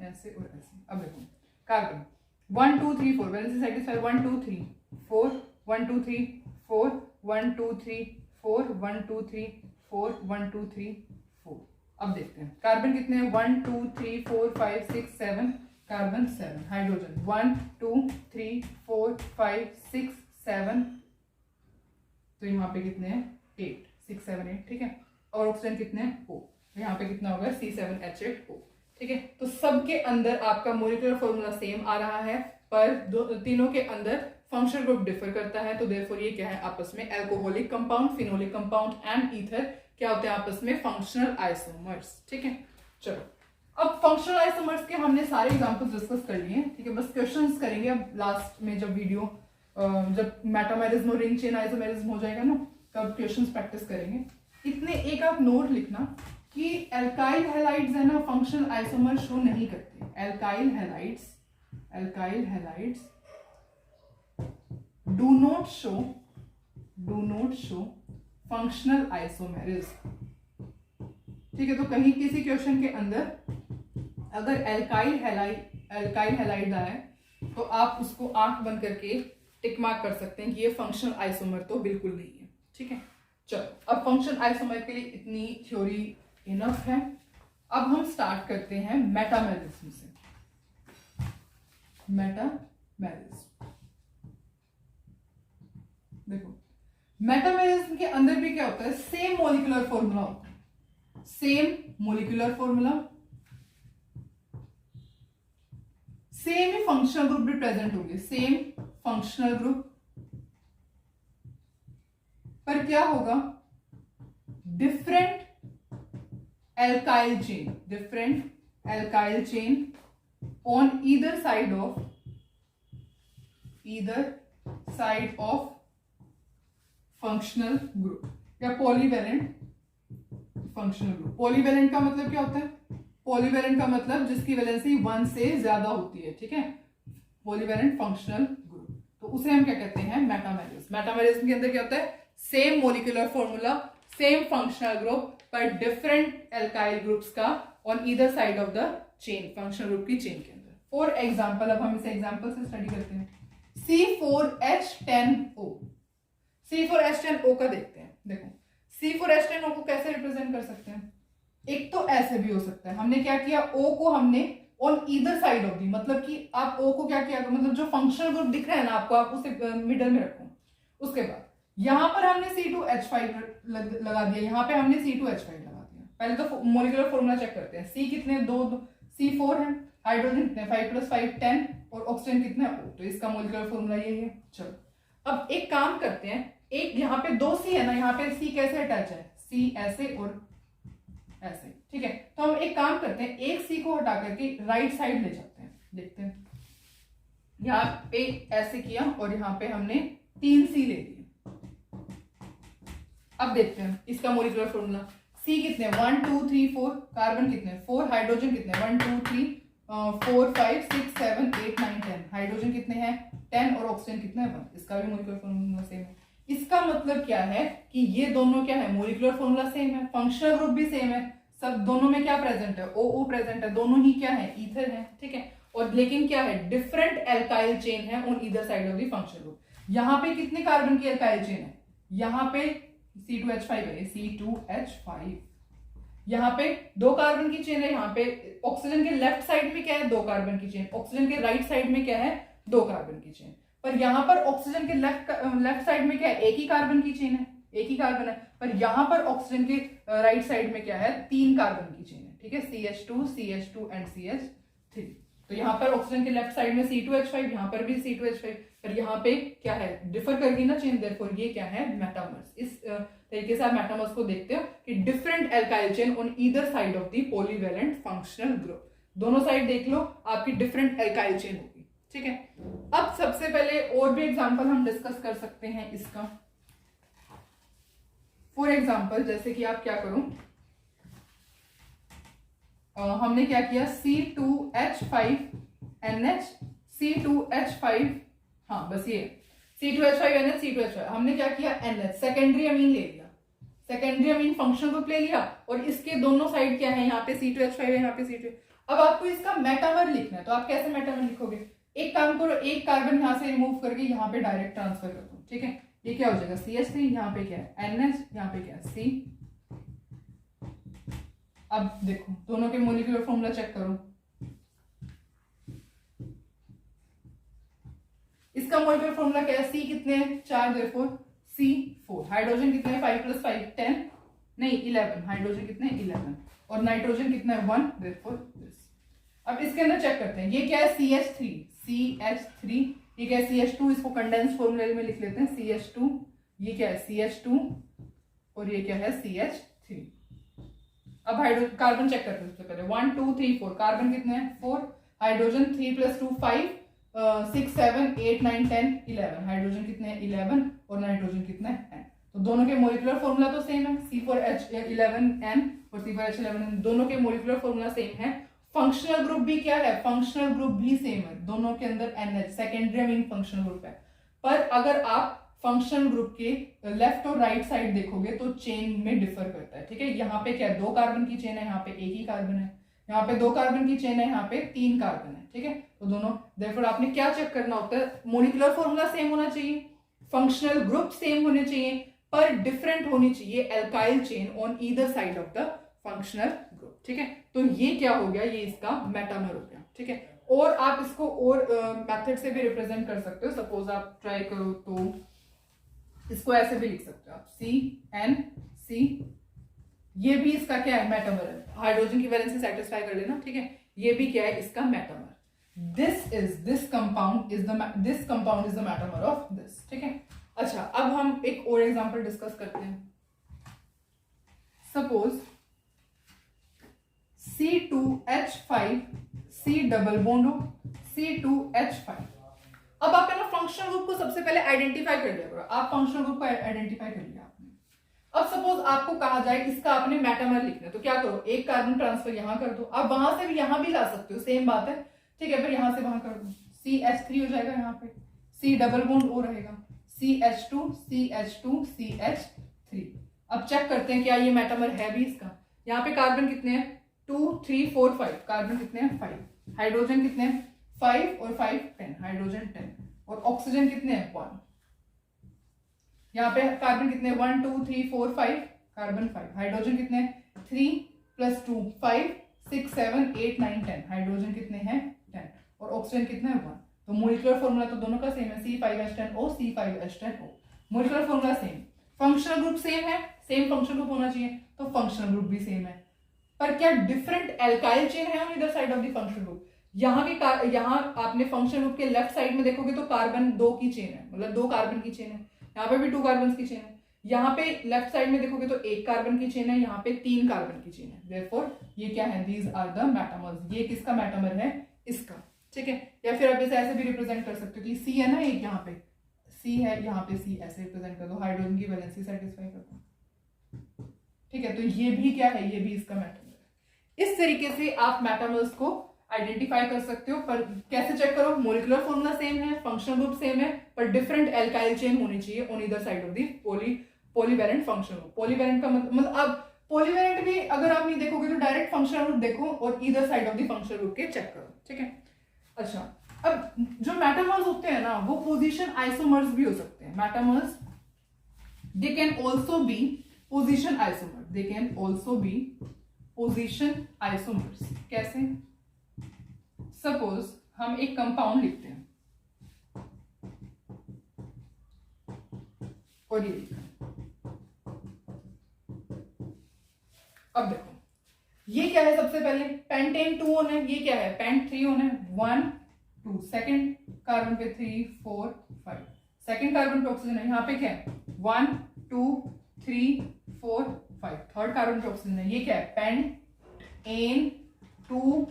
ऐसे और ऐसे। अब देखो कार्बन 1 2 3 4 वैलेंसी सेटिस्फाई 1 2 3 4 1 2 3 4 1 2 3 4 1 2 3 4 1 2 3 4। अब देखते हैं कार्बन कितने हैं 1 2 3 4 5 6 7, कार्बन 7, हाइड्रोजन 1 2 3 4 5 6 7, तो यहाँ पे कितने हैं 8 6 7 8, ठीक है, और ऑक्सीजन कितने हैं O, यहाँ पे कितना होगा C7H8O, ठीक है। तो सबके अंदर आपका मोलिकुलर फॉर्मूला सेम आ रहा है, पर तीनों के अंदर फंक्शनल ग्रुप डिफर करता है, तो देयरफॉर ये क्या है आपस में alcoholic compound, phenolic compound and ether क्या होते हैं आपस में फंक्शनल आइसोमर्स, ठीक है। चलो अब फंक्शनल आइसोमर्स के हमने सारे एग्जांपल्स डिस्कस कर लिए, ठीक है, बस क्वेश्चंस करेंगे अब लास्ट में, जब वीडियो जब मेटामेरिज्म और रिंग चेन आइसोमेरिज्म हो जाएगा ना, तब क्वेश्चंस प्रैक्टिस करेंगे। इतने एक आप नोट लिखना कि एल्काइल हैलाइड्स है ना फंक्शनल आइसोमर शो नहीं करते, alkyl halides do not show functional isomerism, ठीक है। तो कहीं किसी क्वेश्चन के अंदर अगर एल्काइल हैलाइड आए तो आप उसको आंख बंद करके टिक मार्क कर सकते हैं कि ये फंक्शनल आइसोमर तो बिल्कुल नहीं है, ठीक है। चलो अब फंक्शनल आइसोमर के लिए इतनी थ्योरी इनफ है। अब हम स्टार्ट करते हैं मेटामेरिज्म से। मेटामेरिज्म देखो, मेटामेरिज्म के अंदर भी क्या होता है, सेम मोलिकुलर फॉर्मूला होता है, सेम मोलिकुलर फॉर्मूला, सेम ही फंक्शनल ग्रुप भी प्रेजेंट होंगे, सेम फंक्शनल ग्रुप, पर क्या होगा different alkyl chain on either side of functional group या पॉलीवैलेंट फंक्शनल ग्रुप। पॉलीवैलेंट का मतलब क्या होता है, पॉलीवैलेंट का मतलब जिसकी वैलेंसी 1 से ज्यादा होती है, ठीक है, पॉलीवैलेंट फंक्शनल ग्रुप, तो उसे हम क्या कहते हैं मेटामेरिज्म। मेटामेरिज्म के अंदर क्या होता है, same molecular formula, same functional group, पर डिफरेंट एल्काइल ग्रुप्स का on either side of the chain, functional group की चेन के अंदर। फॉर एग्जांपल, अब हम इसे एग्जांपल से स्टडी करते हैं। C4H10O, C4H10O का देखते हैं। देखो C4H10O को कैसे रिप्रेजेंट कर सकते हैं, एक तो ऐसे भी हो सकता है, हमने क्या किया O को हमने on either side of the, मतलब कि आप O को क्या किया, मतलब जो फंक्शनल ग्रुप दिख रहा है ना आपको, आप उसे मिडल में रखो। उसके बाद यहां पर हमने C2H5 लगा दिया, यहां पे हमने C2H5 लगा दिया। पहले तो मोलिकुलर फॉर्मूला चेक करते हैं, C कितने, 2 C4 है, हाइड्रोजन कितने 5 + 5 10 और ऑक्सीजन कितना है O, तो इसका मोलिकुलर फॉर्मूला यही है। चलो अब एक काम करते हैं, एक यहाँ पे 2 C है ना, यहाँ पे C कैसे अटैच है, C ऐसे और ऐसे, ठीक है। तो हम एक काम करते हैं, एक C को हटा करके राइट साइड ले जाते हैं, देखते हैं। यहाँ पे ऐसे किया और यहाँ पे हमने 3 C ले लिए। अब देखते हैं इसका मोलिकुलर फॉर्मूला। C कितने 1 2 3 4, कार्बन कितने 4, हाइड्रोजन कितने 1 2 3 4 5 6 7 8 9 10, हाइड्रोजन कितने हैं 10 और ऑक्सीजन कितना है 1, इसका भी मोलिकुलर फॉर्मूला सेम है। इसका मतलब क्या है कि ये दोनों क्या है, मोलिकुलर फॉर्मूला सेम है, फंक्शनल ग्रुप भी सेम है, सब दोनों में क्या प्रेजेंट है, OO प्रेजेंट है, दोनों ही क्या है ईथर है, ठीक है। और लेकिन क्या है, डिफरेंट एल्काइल चेन है on either side of the functional group. यहाँ पे कितने कार्बन की एल्काइल चेन है, यहाँ पे C2H5 है, C2H5। यहाँ पे 2 कार्बन की चेन है, यहाँ पे ऑक्सीजन के लेफ्ट साइड में क्या है 2 कार्बन की चेन, ऑक्सीजन के राइट साइड में क्या है 2 कार्बन की चेन। पर यहाँ पर ऑक्सीजन के लेफ्ट साइड में क्या है, एक ही कार्बन की चेन है, एक ही कार्बन है। पर यहाँ पर ऑक्सीजन के राइट साइड में क्या है 3 कार्बन की चेन है, ठीक है, CH2 CH2 एंड CH3। तो यहाँ पर ऑक्सीजन के लेफ्ट साइड में C2H5, यहाँ पर भी C2H5, पर यहाँ पे क्या है डिफर करगी ना चेन, देयरफॉर ये क्या है मेटामर्स। इस तरीके से आप मेटामर्स को देखते हो कि different alkyl chain on either side of the polyvalent functional group, दोनों साइड देख लो आपकी डिफरेंट एल्काइल चेन होगी, ठीक है। अब सबसे पहले और भी एग्जांपल हम डिस्कस कर सकते हैं इसका। फॉर एग्जांपल जैसे कि आप क्या करो, हमने क्या किया C2H5NH C2H5, हाँ बस ये C2H5NH C2H5, हमने क्या किया NH सेकेंडरी अमीन ले लिया, सेकेंडरी अमीन फंक्शनल ग्रुप ले लिया और इसके दोनों साइड क्या है, यहाँ पे C2H5 है, यहाँ पे C2। अब आपको इसका मेटामर लिखना है, तो आप कैसे मेटामर लिखोगे, एक काम करो, एक कार्बन यहाँ से रिमूव करके यहाँ पे डायरेक्ट ट्रांसफर कर दो, ठीक है। ये क्या हो जाएगा CH3, यहाँ पे क्या है NH, यहाँ पे क्या है C। अब देखो दोनों के मोलिकुलर फॉर्मूला चेक करो, इसका मोलिकुलर फॉर्मूला क्या है, C कितने 4, देयरफॉर C4। हाइड्रोजन कितने 5 + 5 10, नहीं 11, हाइड्रोजन कितने 11 और नाइट्रोजन कितना है 1, देयरफॉर दिस। अब इसके अंदर चेक करते हैं, ये क्या है CH3, ये क्या है CH2, इसको कंडेंस फॉर्मूले में लिख लेते हैं CH2, ये क्या है CH2 और ये क्या है CH3। अब हाइड्रोजन कार्बन चेक करते हैं, सबसे पहले 1 2 3 4, कार्बन कितने हैं 4, हाइड्रोजन 3 + 2 5 6 7 8 9 10 11, हाइड्रोजन कितने हैं 11 और नाइट्रोजन कितने हैं 10। तो दोनों के मोलिकुलर फॉर्मूला तो सेम है, C4H11N और C4H11N, दोनों के मोलिकुलर फॉर्मूला सेम है। फंक्शनल ग्रुप भी क्या है, फंक्शनल ग्रुप भी सेम है, दोनों के अंदर NH secondary amine functional group है। पर अगर आप फंक्शनल ग्रुप के लेफ्ट और राइट साइड देखोगे तो चेन में डिफर करता है, ठीक है। यहाँ पे क्या है 2 कार्बन की चेन है, यहाँ पे एक ही कार्बन है, यहाँ पे 2 कार्बन की चेन है, यहाँ पे 3 कार्बन है, ठीक है। तो दोनों देयरफॉर आपने क्या चेक करना होता है, मोलिकुलर फॉर्मूला सेम होना चाहिए, फंक्शनल ग्रुप सेम होने चाहिए, पर डिफरेंट होनी चाहिए alkyl chain on either side of the functional group, ठीक है। तो ये क्या हो गया, ये इसका मेटामर हो गया, ठीक है। और आप इसको और मेथड से भी रिप्रेजेंट कर सकते हो, सपोज आप ट्राई करो तो इसको ऐसे भी लिख सकते हो आप CNC, ये भी इसका क्या है मेटामर है, हाइड्रोजन की वैलेंसी सेटिस्फाई कर लेना, ठीक है। ये भी क्या है इसका metamer, this compound is the metamer of this, ठीक है। अच्छा अब हम एक और एग्जांपल डिस्कस करते हैं, suppose C2H5 C double bond C2H5। अब आप ना फंक्शनल ग्रुप को सबसे पहले आइडेंटिफाई कर लिया करो, आप फंक्शनल ग्रुप को आइडेंटिफाई कर लिया आपने। अब सपोज आपको कहा जाए इसका आपने मेटामर लिखना है, तो क्या करो, एक कार्बन ट्रांसफर यहां कर दो, आप वहां से भी यहां भी ला सकते हो, सेम बात है, ठीक है। फिर यहां से वहां कर दो, CH3 हो जाएगा, यहाँ पे C डबल बॉन्ड O रहेगा, CH2 CH2 CH3। अब चेक करते हैं क्या ये मेटामर है भी इसका। यहाँ पे कार्बन कितने हैं 2 3 4 5, कार्बन कितने हैं 5, हाइड्रोजन कितने हैं 5 और 5 10, हाइड्रोजन 10 और ऑक्सीजन कितने हैं 1। यहाँ पे कार्बन कितने 1 2 3 4 5, कार्बन 5, हाइड्रोजन कितने हैं 3 + 2 5 6 7 8 9 10, हाइड्रोजन कितने हैं 10 और ऑक्सीजन कितने हैं 1। तो मोलिकुलर फॉर्मूला तो दोनों का सेम है, C5H10O C5H10O, molecular formula same, functional group same है, सेम फंक्शनल ग्रुप होना चाहिए, तो फंक्शनल ग्रुप भी सेम है। पर क्या डिफरेंट एल्काइल चेन है on either side of the functional group, यहाँ भी यहाँ आपने फंक्शन ग्रुप के लेफ्ट साइड में देखोगे तो कार्बन 2 की चेन है, मतलब 2 कार्बन की चेन है। यहाँ पे भी 2 कार्बन की चेन है। यहाँ पे लेफ्ट साइड में देखोगे तो 1 कार्बन की चेन है, यहाँ पे 3 कार्बन की चेन है। देयरफॉर ये क्या है, दीज आर द मेटामर्स। ये किसका मेटामर है, इसका, ठीक है। या फिर आप इसे ऐसे भी रिप्रेजेंट कर सकते हो कि सी है ना, एक यहाँ पे सी है, यहाँ पे सी, ऐसे रिप्रेजेंट कर दो, हाइड्रोजन की वैलेंसी सेटिस्फाई कर दो, ठीक है। तो ये भी क्या है, ये भी इसका मेटामर है। इस तरीके से आप मेटामर्स को आइडेंटिफाई कर सकते हो। पर कैसे चेक करो, मोलिकुलर फॉर्मूला सेम है, फंक्शनल ग्रुप सेम है, पर डिफरेंट एल्काइल चेन होनी चाहिए on either side of the polyvalent functional group. Polyvalent का मतलब अब पॉलीवेलेंट भी अगर आप नहीं देखोगे तो डायरेक्ट फंक्शनल ग्रुप देखो और either side of the functional group के चेक करो, ठीक है। अच्छा, अब जो मेटामर्स होते हैं ना, वो पोजीशन आइसोमर्स भी हो सकते हैं। Metamers they can also be position isomer, they can also be position isomers. कैसे, सपोज हम एक कंपाउंड लिखते हैं और ये लिखा, अब देखो ये क्या है, सबसे पहले पेंटेन 2 होना है, ये क्या है पेंट 3 होना है, 1 2, सेकेंड कार्बन पे 3 4 5, सेकेंड कार्बन पे ऑक्सीजन है, यहाँ पे क्या है 1 2 3 4 5, थर्ड कार्बन पे ऑक्सीजन है, ये क्या है पेंट एन 2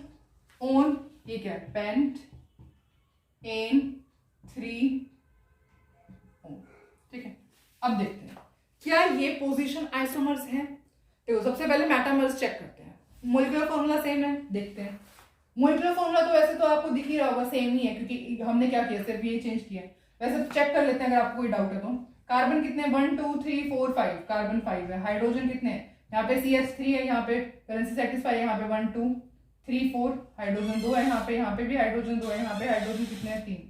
ओन, ये क्या है पेंट एन 3 ओन, ठीक है। अब देखते हैं क्या ये पोजीशन आइसोमर्स हैं। तो सबसे पहले मेटामर्स चेक करते हैं। मोलिकुलर फॉर्मूला सेम है, देखते हैं। मोलिकुलर फॉर्मूला तो वैसे तो आपको दिख ही रहा होगा, सेम ही है, क्योंकि हमने क्या किया, सिर्फ ये चेंज किया है। वैसे तो चेक कर लेते हैं अगर आपको कोई डाउट है तो। कार्बन कितने 1 2 3 4 5, कार्बन 5 है। हाइड्रोजन कितने हैं, यहाँ पे CH3 है, यहाँ पे वैलेंसी सेटिस्फाई है, यहाँ पे 1 2 3 4, हाइड्रोजन 2 है, यहाँ पे भी हाइड्रोजन 2 है, यहाँ पे हाइड्रोजन कितने हैं 3,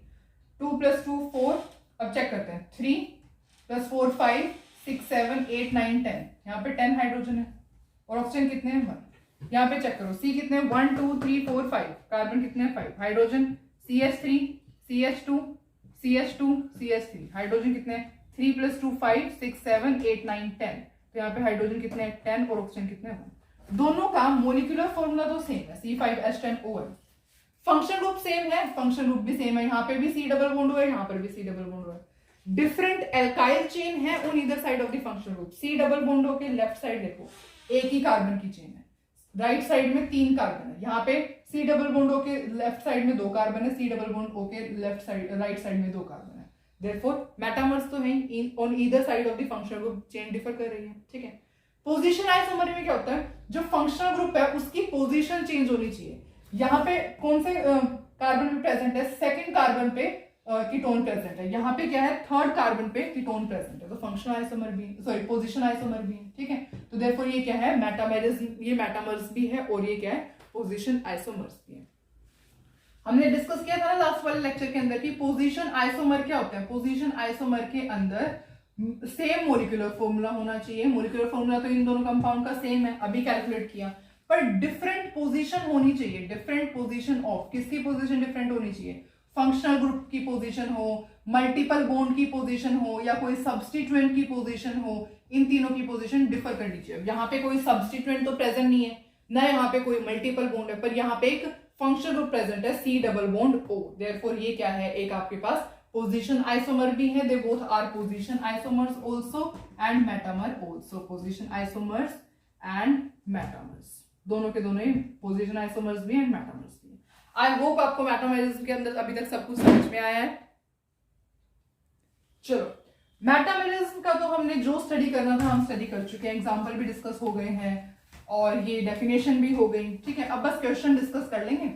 2 + 2 4। अब चेक करते हैं 3 + 4 5 6 7 8 9 10, यहाँ पे 10 हाइड्रोजन है और ऑक्सीजन कितने हैं 1। यहाँ पे चेक करो सी कितने हैं 1 2 3 4 5, कार्बन कितने हैं 5, hydrogen CH3 CH2 CH2 CH3, hydrogen कितने हैं 3 + 2 5 6 7 8 9 10, तो यहाँ पे हाइड्रोजन कितने हैं 10 और ऑक्सीजन कितने हैं 1। दोनों का मोलिकुलर फॉर्मूला तो सेम है, C5H10OH। फंक्शन ग्रुप सेम है, फंक्शन ग्रुप भी सेम है, यहाँ पे भी C डबल बॉन्ड है, यहाँ पर भी C डबल बॉन्ड है। डिफरेंट एल्काइल चेन है on either side of the functional group. C double बॉन्डो के लेफ्ट साइड देखो एक ही कार्बन की चेन है, राइट साइड में 3 कार्बन है, यहाँ पे C डबल बॉन्डो के लेफ्ट साइड में 2 कार्बन है, C डबल बॉन्डो के लेफ्ट साइड राइट साइड में 2 कार्बन है। देयरफॉर मेटामर्स तो है on either side of the functional group, chain differ कर रही है, ठीक है। पोजीशन आइसोमरी में क्या होता है, जो फंक्शनल ग्रुप है उसकी पोजीशन चेंज होनी चाहिए। यहाँ पे कौन से कार्बन पे प्रेजेंट है, सेकंड कार्बन पे कीटोन प्रेजेंट है, यहाँ पे क्या है थर्ड कार्बन पे कीटोन प्रेजेंट है, तो फंक्शनल आइसोमर भी, सॉरी पोजीशन आइसोमर भी है, ठीक है। तो देयरफॉर ये क्या है मेटामेरिज्म, ये मेटामर्स भी है और ये क्या है पोजीशन आइसोमर्स भी है। हमने डिस्कस किया था ना लास्ट वाले लेक्चर के अंदर कि पोजीशन आइसोमर क्या होता है। पोजीशन आइसोमर के अंदर सेम मोलिकुलर फॉर्मूला होना चाहिए। मोलिकुलर फॉर्मूला तो इन दोनों कंपाउंड का सेम है, अभी कैलकुलेट किया, पर डिफरेंट पोजीशन होनी चाहिए। डिफरेंट पोजीशन ऑफ, किसकी पोजीशन डिफरेंट होनी चाहिए, फंक्शनल ग्रुप की पोजीशन हो, मल्टीपल बॉन्ड की पोजीशन हो, या कोई सब्स्टिट्यूएंट की पोजीशन हो, इन तीनों की पोजीशन डिफर करनी चाहिए। यहाँ पे कोई सब्स्टिट्यूएंट तो प्रेजेंट नहीं है ना, यहाँ पे कोई मल्टीपल बॉन्ड है, पर यहाँ पे एक फंक्शनल ग्रुप प्रेजेंट है C double bond O। Therefore ये क्या है, एक आपके पास पोजीशन आइसोमर भी है, they both are position isomers also and metamer also. Position isomers and metamers, दोनों के दोनों पोजीशन आइसोमर्स भी एंड मेटामर्स भी। आई होप आपको मेटामेरिज्म के अंदर अभी तक सब कुछ समझ में आया है। चलो, मेटामेरिज्म का तो हमने जो स्टडी करना था हम स्टडी कर चुके हैं, एग्जांपल भी डिस्कस हो गए हैं और ये डेफिनेशन भी हो गई, ठीक है। अब बस क्वेश्चन डिस्कस कर लेंगे,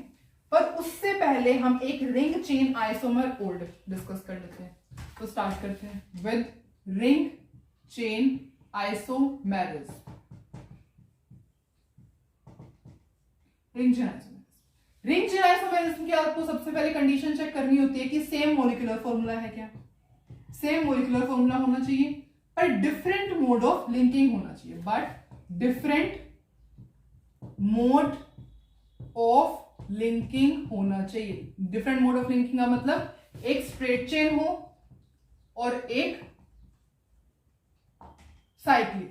पर उससे पहले हम एक ring chain isomer old discuss कर लेते हैं। तो स्टार्ट करते हैं with ring chain isomerism. Ring chain isomerism, ring chain isomerism की आपको सबसे पहले कंडीशन चेक करनी होती है कि सेम मोलिकुलर फॉर्मूला है क्या, सेम मोलिकुलर फॉर्मूला होना चाहिए, पर डिफरेंट मोड ऑफ लिंकिंग होना चाहिए, but different mode of linking होना चाहिए। डिफरेंट मोड ऑफ लिंकिंग का मतलब एक स्ट्रेट चेन हो और एक साइक्लिक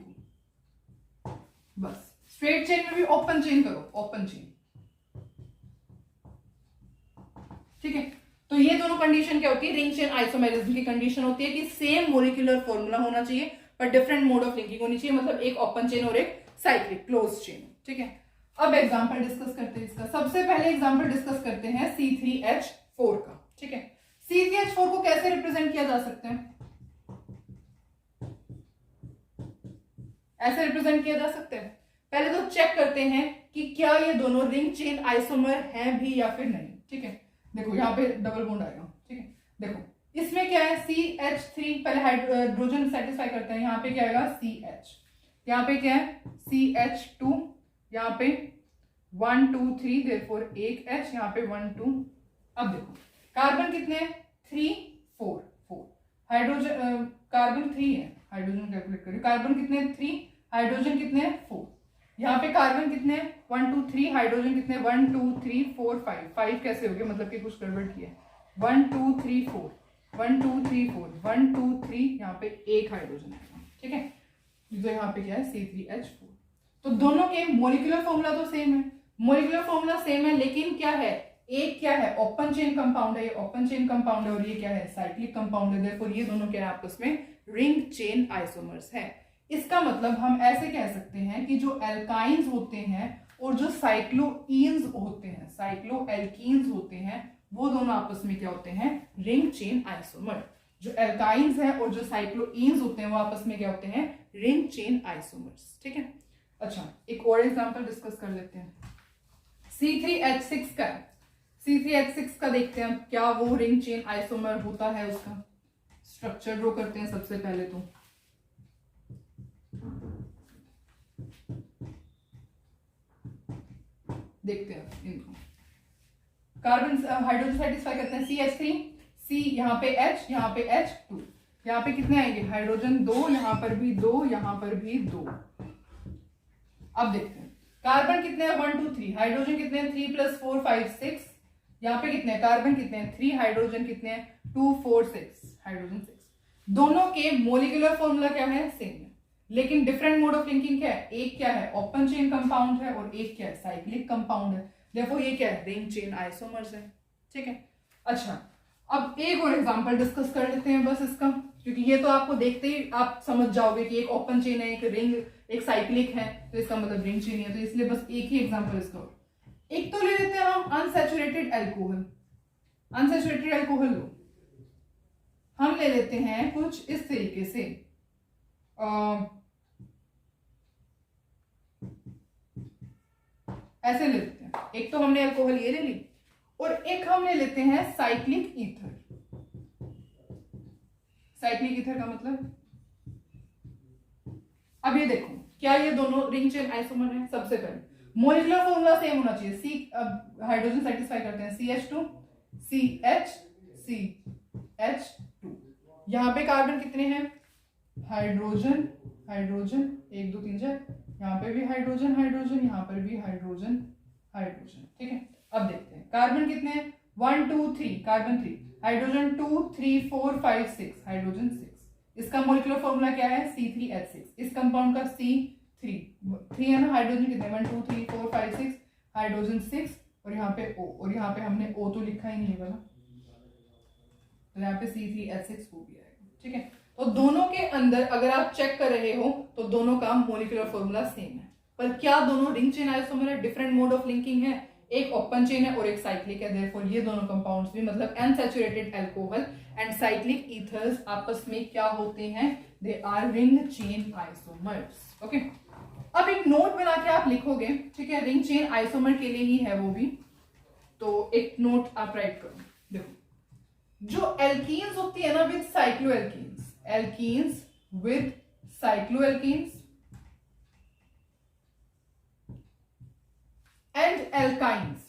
हो, बस। स्ट्रेट चेन में भी ओपन चेन करो, ओपन चेन, ठीक है। तो ये दोनों कंडीशन क्या होती है, रिंग चेन आइसोमेरिज्म की कंडीशन होती है कि सेम मोलिकुलर फॉर्मूला होना चाहिए पर डिफरेंट मोड ऑफ लिंकिंग होनी चाहिए, मतलब एक ओपन चेन और एक साइक्लिक क्लोज चेन। ठीक है, अब एग्जांपल डिस्कस करते हैं इसका। सबसे पहले एग्जांपल डिस्कस करते हैं C3H4 का। ठीक है, C3H4 को कैसे रिप्रेजेंट किया जा सकता है, ऐसे रिप्रेजेंट किया जा सकता है। पहले तो चेक करते हैं कि क्या ये दोनों रिंग चेन आइसोमर हैं भी या फिर नहीं। ठीक है, देखो यहाँ पे डबल बॉन्ड आएगा। ठीक है, देखो इसमें क्या है, CH3 पहले हाइड्रोजन सेटिस्फाई करते हैं, यहाँ पे क्या आएगा CH, यहाँ पे क्या है CH2, यहाँ पे 1 2 3 देयरफॉर एक H, यहाँ पे 1 2। अब देखो कार्बन कितने हैं 3 4 4, हाइड्रोजन कार्बन 3 है, हाइड्रोजन कैलकुलेट करिए, कार्बन कितने हैं 3, हाइड्रोजन कितने हैं 4, यहाँ पे कार्बन कितने हैं 1 2 3, हाइड्रोजन कितने 1 2 3 4 5 5 कैसे हो गया, मतलब कि कुछ गड़बड़ किया है। 1 2 3 4 1 2 3 4 1 2 3, यहाँ पे एक हाइड्रोजन आएगा। ठीक है, तो यहाँ पे क्या है C3H4। तो दोनों के मोलिकुलर फॉर्मूला तो सेम है, मोलिकुलर फॉर्मूला सेम है, लेकिन क्या है, एक क्या है ओपन चेन कंपाउंड है, ये ओपन चेन कंपाउंड है, और ये क्या है साइक्लिक कंपाउंड है। देयरफॉर ये दोनों क्या है आपस में रिंग चेन आइसोमर्स है। इसका मतलब हम ऐसे कह सकते हैं कि जो एल्काइंस होते हैं और जो साइक्लोइन्स होते हैं, साइक्लोएल्कीन्स होते हैं, वो दोनों आपस में क्या होते हैं रिंग चेन आइसोमर। जो एल्काइंस है और जो साइक्लोइन्स होते हैं वो आपस में क्या होते हैं रिंग चेन आइसोमर्स। ठीक है, अच्छा एक और एग्जांपल डिस्कस कर लेते हैं। C3H6 का, C3H6 का देखते हैं क्या वो रिंग चेन आइसोमर होता है। उसका स्ट्रक्चर ड्रॉ करते हैं सबसे पहले तो। देखते हैं इनको, कार्बन हाइड्रोजन सेटिस्फाई करते हैं CH3, C यहाँ पे H, यहाँ पे H2, यहाँ पे कितने आएंगे हाइड्रोजन 2, यहाँ पर भी 2, यहाँ पर भी 2। अब देखते हैं कार्बन कितने हैं 1 2 3, हाइड्रोजन कितने हैं 3 + 4 5 6, यहाँ पे कितने हैं कार्बन कितने हैं 3, हाइड्रोजन कितने हैं 2 4 6, हाइड्रोजन 6। दोनों के मोलिकुलर फॉर्मूला क्या है सेम है, लेकिन डिफरेंट मोड ऑफ लिंकिंग क्या है, एक क्या है ओपन चेन कंपाउंड है और एक क्या है साइक्लिक कंपाउंड है। देखो ये क्या है रिंग चेन आइसोमर्स है। ठीक है, अच्छा अब एक और एग्जांपल डिस्कस कर लेते हैं बस इसका, क्योंकि ये तो आपको देखते ही आप समझ जाओगे कि एक ओपन चेन है, एक रिंग, एक साइक्लिक है, तो इसका मतलब रिंग चेन है, तो इसलिए बस एक ही एग्जांपल इसका और। एक तो ले लेते हैं हम अनसैचुरेटेड एल्कोहल, अनसैचुरेटेड एल्कोहल लो, हम ले लेते हैं कुछ इस तरीके से, ऐसे ले लेते हैं। एक तो हमने अल्कोहल ये ले ली और एक हम ले लेते हैं साइक्लिक ईथर। साइक्लिक ईथर का मतलब, अब ये देखो क्या ये दोनों रिंग चेन आइसोमर है। सबसे पहले मोलिकुलर फॉर्मूला सेम होना चाहिए, सी अब हाइड्रोजन सेटिस्फाई करते हैं CH2 CH CH2, यहाँ पे कार्बन कितने हैं हाइड्रोजन हाइड्रोजन 1 2 3 4, यहाँ पे भी हाइड्रोजन हाइड्रोजन, यहाँ पर भी हाइड्रोजन हाइड्रोजन। ठीक है, अब देखते हैं कार्बन कितने हैं 1 2 3, कार्बन 3, हाइड्रोजन 2 3 4 5 6, हाइड्रोजन 6। इसका मोलिकुलर फॉर्मूला क्या है C3H6, इस कंपाउंड का C3 है ना, हाइड्रोजन कितने 1 2 3 4 5 6, हाइड्रोजन 6, और यहाँ पे O, और यहाँ पे हमने O तो लिखा ही नहीं वाला, तो यहाँ पे C3H6 O भी आएगा। ठीक है, तो दोनों के अंदर अगर आप चेक कर रहे हो तो दोनों का मोलिकुलर फॉर्मूला सेम है, पर क्या दोनों रिंग चेन आइसोमर है, डिफरेंट मोड ऑफ लिंकिंग है, एक ओपन चेन है और एक साइक्लिक है। देयरफॉर ये दोनों कंपाउंड्स भी, मतलब unsaturated alcohol and cyclic ethers आपस में क्या होते हैं, they R ring chain isomers. Okay, अब एक नोट बना के आप लिखोगे, ठीक है, रिंग चेन आइसोमर के लिए ही है वो भी, तो एक नोट आप राइट करो। देखो जो एल्कीन्स होती है ना with cycloalkenes, alkenes with cycloalkenes and alkynes.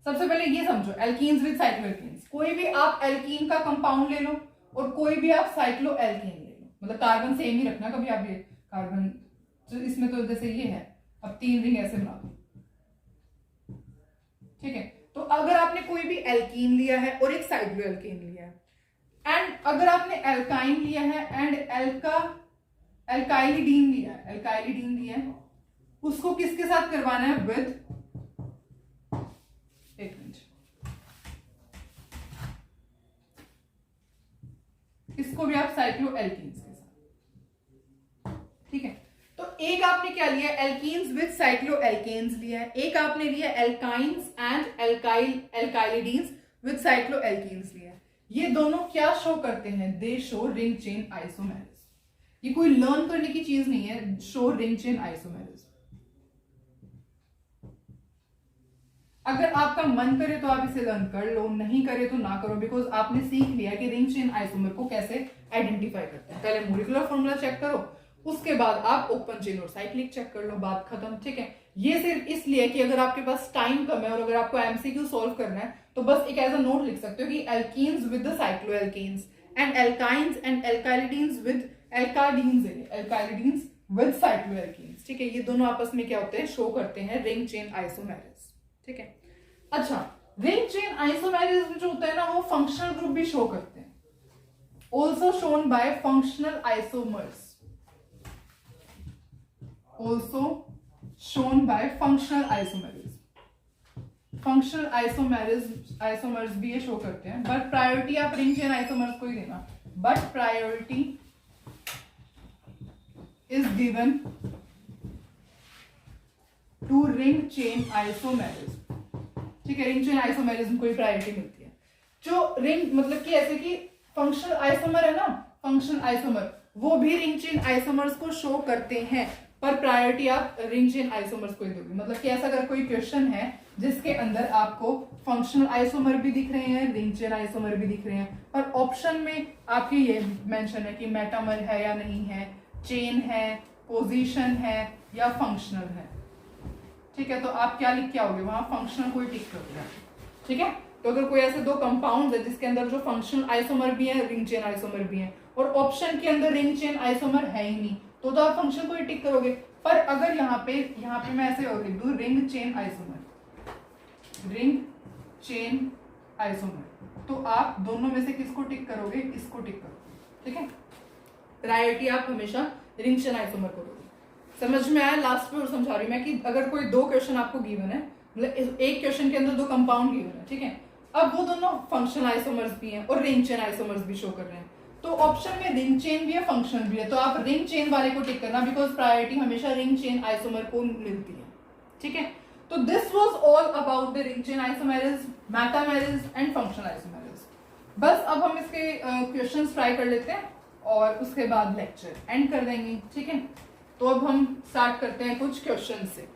सबसे पहले ये समझो एल्कीन्स विद साइक्लोएल्कीन्स, कोई भी आप एल्कीन का कंपाउंड ले लो और कोई भी आप साइक्लोएल्कीन ले लो, मतलब कार्बन सेम ही रखना, कभी आप ये कार्बन तो इसमें तो जैसे ये है, अब 3 रिंग ऐसे बना दो। ठीक है, तो अगर आपने कोई भी एल्कीन लिया है और एक साइक्लोएल्कीन लिया है, एंड अगर आपने एल्काइन लिया है एंड एल्काइलिडीन लिया है, एल्काइलिडीन लिया है, उसको किसके साथ करवाना है विद, एक मिनट, इसको भी आप साइक्लोएल्कीन्स के साथ, ठीक है। तो एक आपने क्या लिया, एल्कीन्स विद साइक्लोएल्केन्स लिया है, एक आपने लिया एल्काइंस एंड एल्काइलिडीन्स विद साइक्लोएल्कीन्स लिया है। ये दोनों क्या शो करते हैं, दे शो रिंग चेन आइसोमेरिज्म। ये कोई लर्न करने की चीज नहीं है, शो रिंग चेन आइसोमेरिज्म। अगर आपका मन करे तो आप इसे लर्न कर लो, नहीं करे तो ना करो, बिकॉज आपने सीख लिया कि रिंग चेन आइसोमर को कैसे आइडेंटिफाई करते हैं। पहले मॉलिक्यूलर फॉर्मूला चेक करो, उसके बाद आप ओपन चेन और साइक्लिक चेक कर लो, बात खत्म, ठीक है। ये सिर्फ इसलिए कि अगर आपके पास टाइम कम है और अगर आपको एमसीक्यू सॉल्व करना है तो बस एक एज अ नोट लिख सकते हो कि alkenes with the cycloalkanes and alkynes and alkylidenes with alkylidenes with cycloalkanes, ठीक है। ये दोनों आपस में क्या होते हैं, शो करते हैं रिंग चेन आइसोमेरिज्म, ठीक है। अच्छा, रिंग चेन आइसोमेरिज्म जो होता है ना, वो फंक्शनल ग्रुप भी शो करते हैं, also shown by functional isomers, also shown by functional isomerism. Functional isomers भी ये शो करते हैं, बट प्रायोरिटी आप रिंग चेन आइसोमर्स को ही देना, but priority is given to ring chain isomerism, ठीक है। रिंग चेन आइसोमेरिज्म को ही प्रायोरिटी मिलती है। जो रिंग मतलब कि ऐसे कि फंक्शनल आइसोमर है ना, फंक्शनल आइसोमर वो भी रिंग चेन आइसोमर्स को शो करते हैं, पर प्रायोरिटी आप रिंग चेन आइसोमर्स को ही दोगे। मतलब कि ऐसा अगर कोई क्वेश्चन है जिसके अंदर आपको फंक्शनल आइसोमर भी दिख रहे हैं, रिंग चेन आइसोमर भी दिख रहे हैं, पर ऑप्शन में आपके ये मेंशन है कि मेटामर है या नहीं है, चेन है, पोजीशन है या फंक्शनल है, ठीक है। तो आप क्या लिख के आओगे, वहां फंक्शनल को ही टिक करोगे, ठीक है। तो अगर कोई ऐसे दो कंपाउंड है जिसके अंदर जो फंक्शनल आइसोमर भी है, रिंग चेन आइसोमर भी है, और ऑप्शन के अंदर रिंग चेन आइसोमर है ही नहीं, तो आप फंक्शन को ही टिक करोगे। पर अगर यहाँ पे मैं ऐसे और लिख दूं, ring chain isomer, ring chain isomer, तो आप दोनों में से किसको टिक करोगे, इसको टिक करोगे, ठीक है। प्रायोरिटी आप हमेशा रिंग चेन आइसोमर को दोगे। समझ में आया? लास्ट पे और समझा रही हूँ मैं कि अगर कोई दो क्वेश्चन आपको गिवन है, मतलब एक क्वेश्चन के अंदर दो कंपाउंड गिवन है, ठीक है, अब वो दोनों फंक्शनल आइसोमर्स भी हैं और रिंग चेन आइसोमर्स भी शो कर रहे हैं, तो ऑप्शन में रिंग चेन भी है, फंक्शनल भी है, तो आप रिंग चेन वाले को टिक करना, बिकॉज प्रायोरिटी हमेशा रिंग चेन आइसोमर को मिलती है, ठीक है। तो this was all about the ring chain isomerism, metamerism and functional isomerism. बस अब हम इसके क्वेश्चंस ट्राई कर लेते हैं और उसके बाद लेक्चर एंड कर देंगे, ठीक है। तो अब हम स्टार्ट करते हैं कुछ क्वेश्चन से।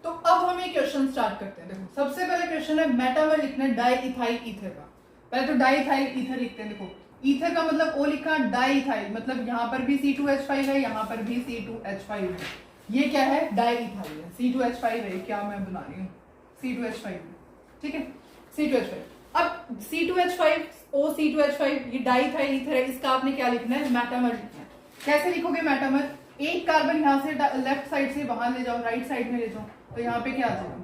तो अब हम ये क्वेश्चन स्टार्ट करते हैं। देखो, सबसे पहले क्वेश्चन है, मेटामर लिखना है डाइइथाइल ईथर का। पहले तो डाइइथाइल ईथर लिखते हैं। देखो, ईथर का मतलब ओ लिखा, डाइइथाइल मतलब यहाँ पर भी C2H5 है, यहाँ पर भी C2H5 है, ये क्या है, डाइइथाइल है, C2H5 है, क्या मैं बना रही हूँ, C2H5, ठीक है, C2H5। अब C2H5 O C2H5 ये डाइइथाइल ईथर है, इसका आपने क्या लिखना है, मेटामर लिखना है। कैसे लिखोगे मेटामर, एक कार्बन यहाँ से लेफ्ट साइड से वहां ले जाओ, राइट साइड में ले जाओ, तो यहाँ पे क्या आ जाएगा,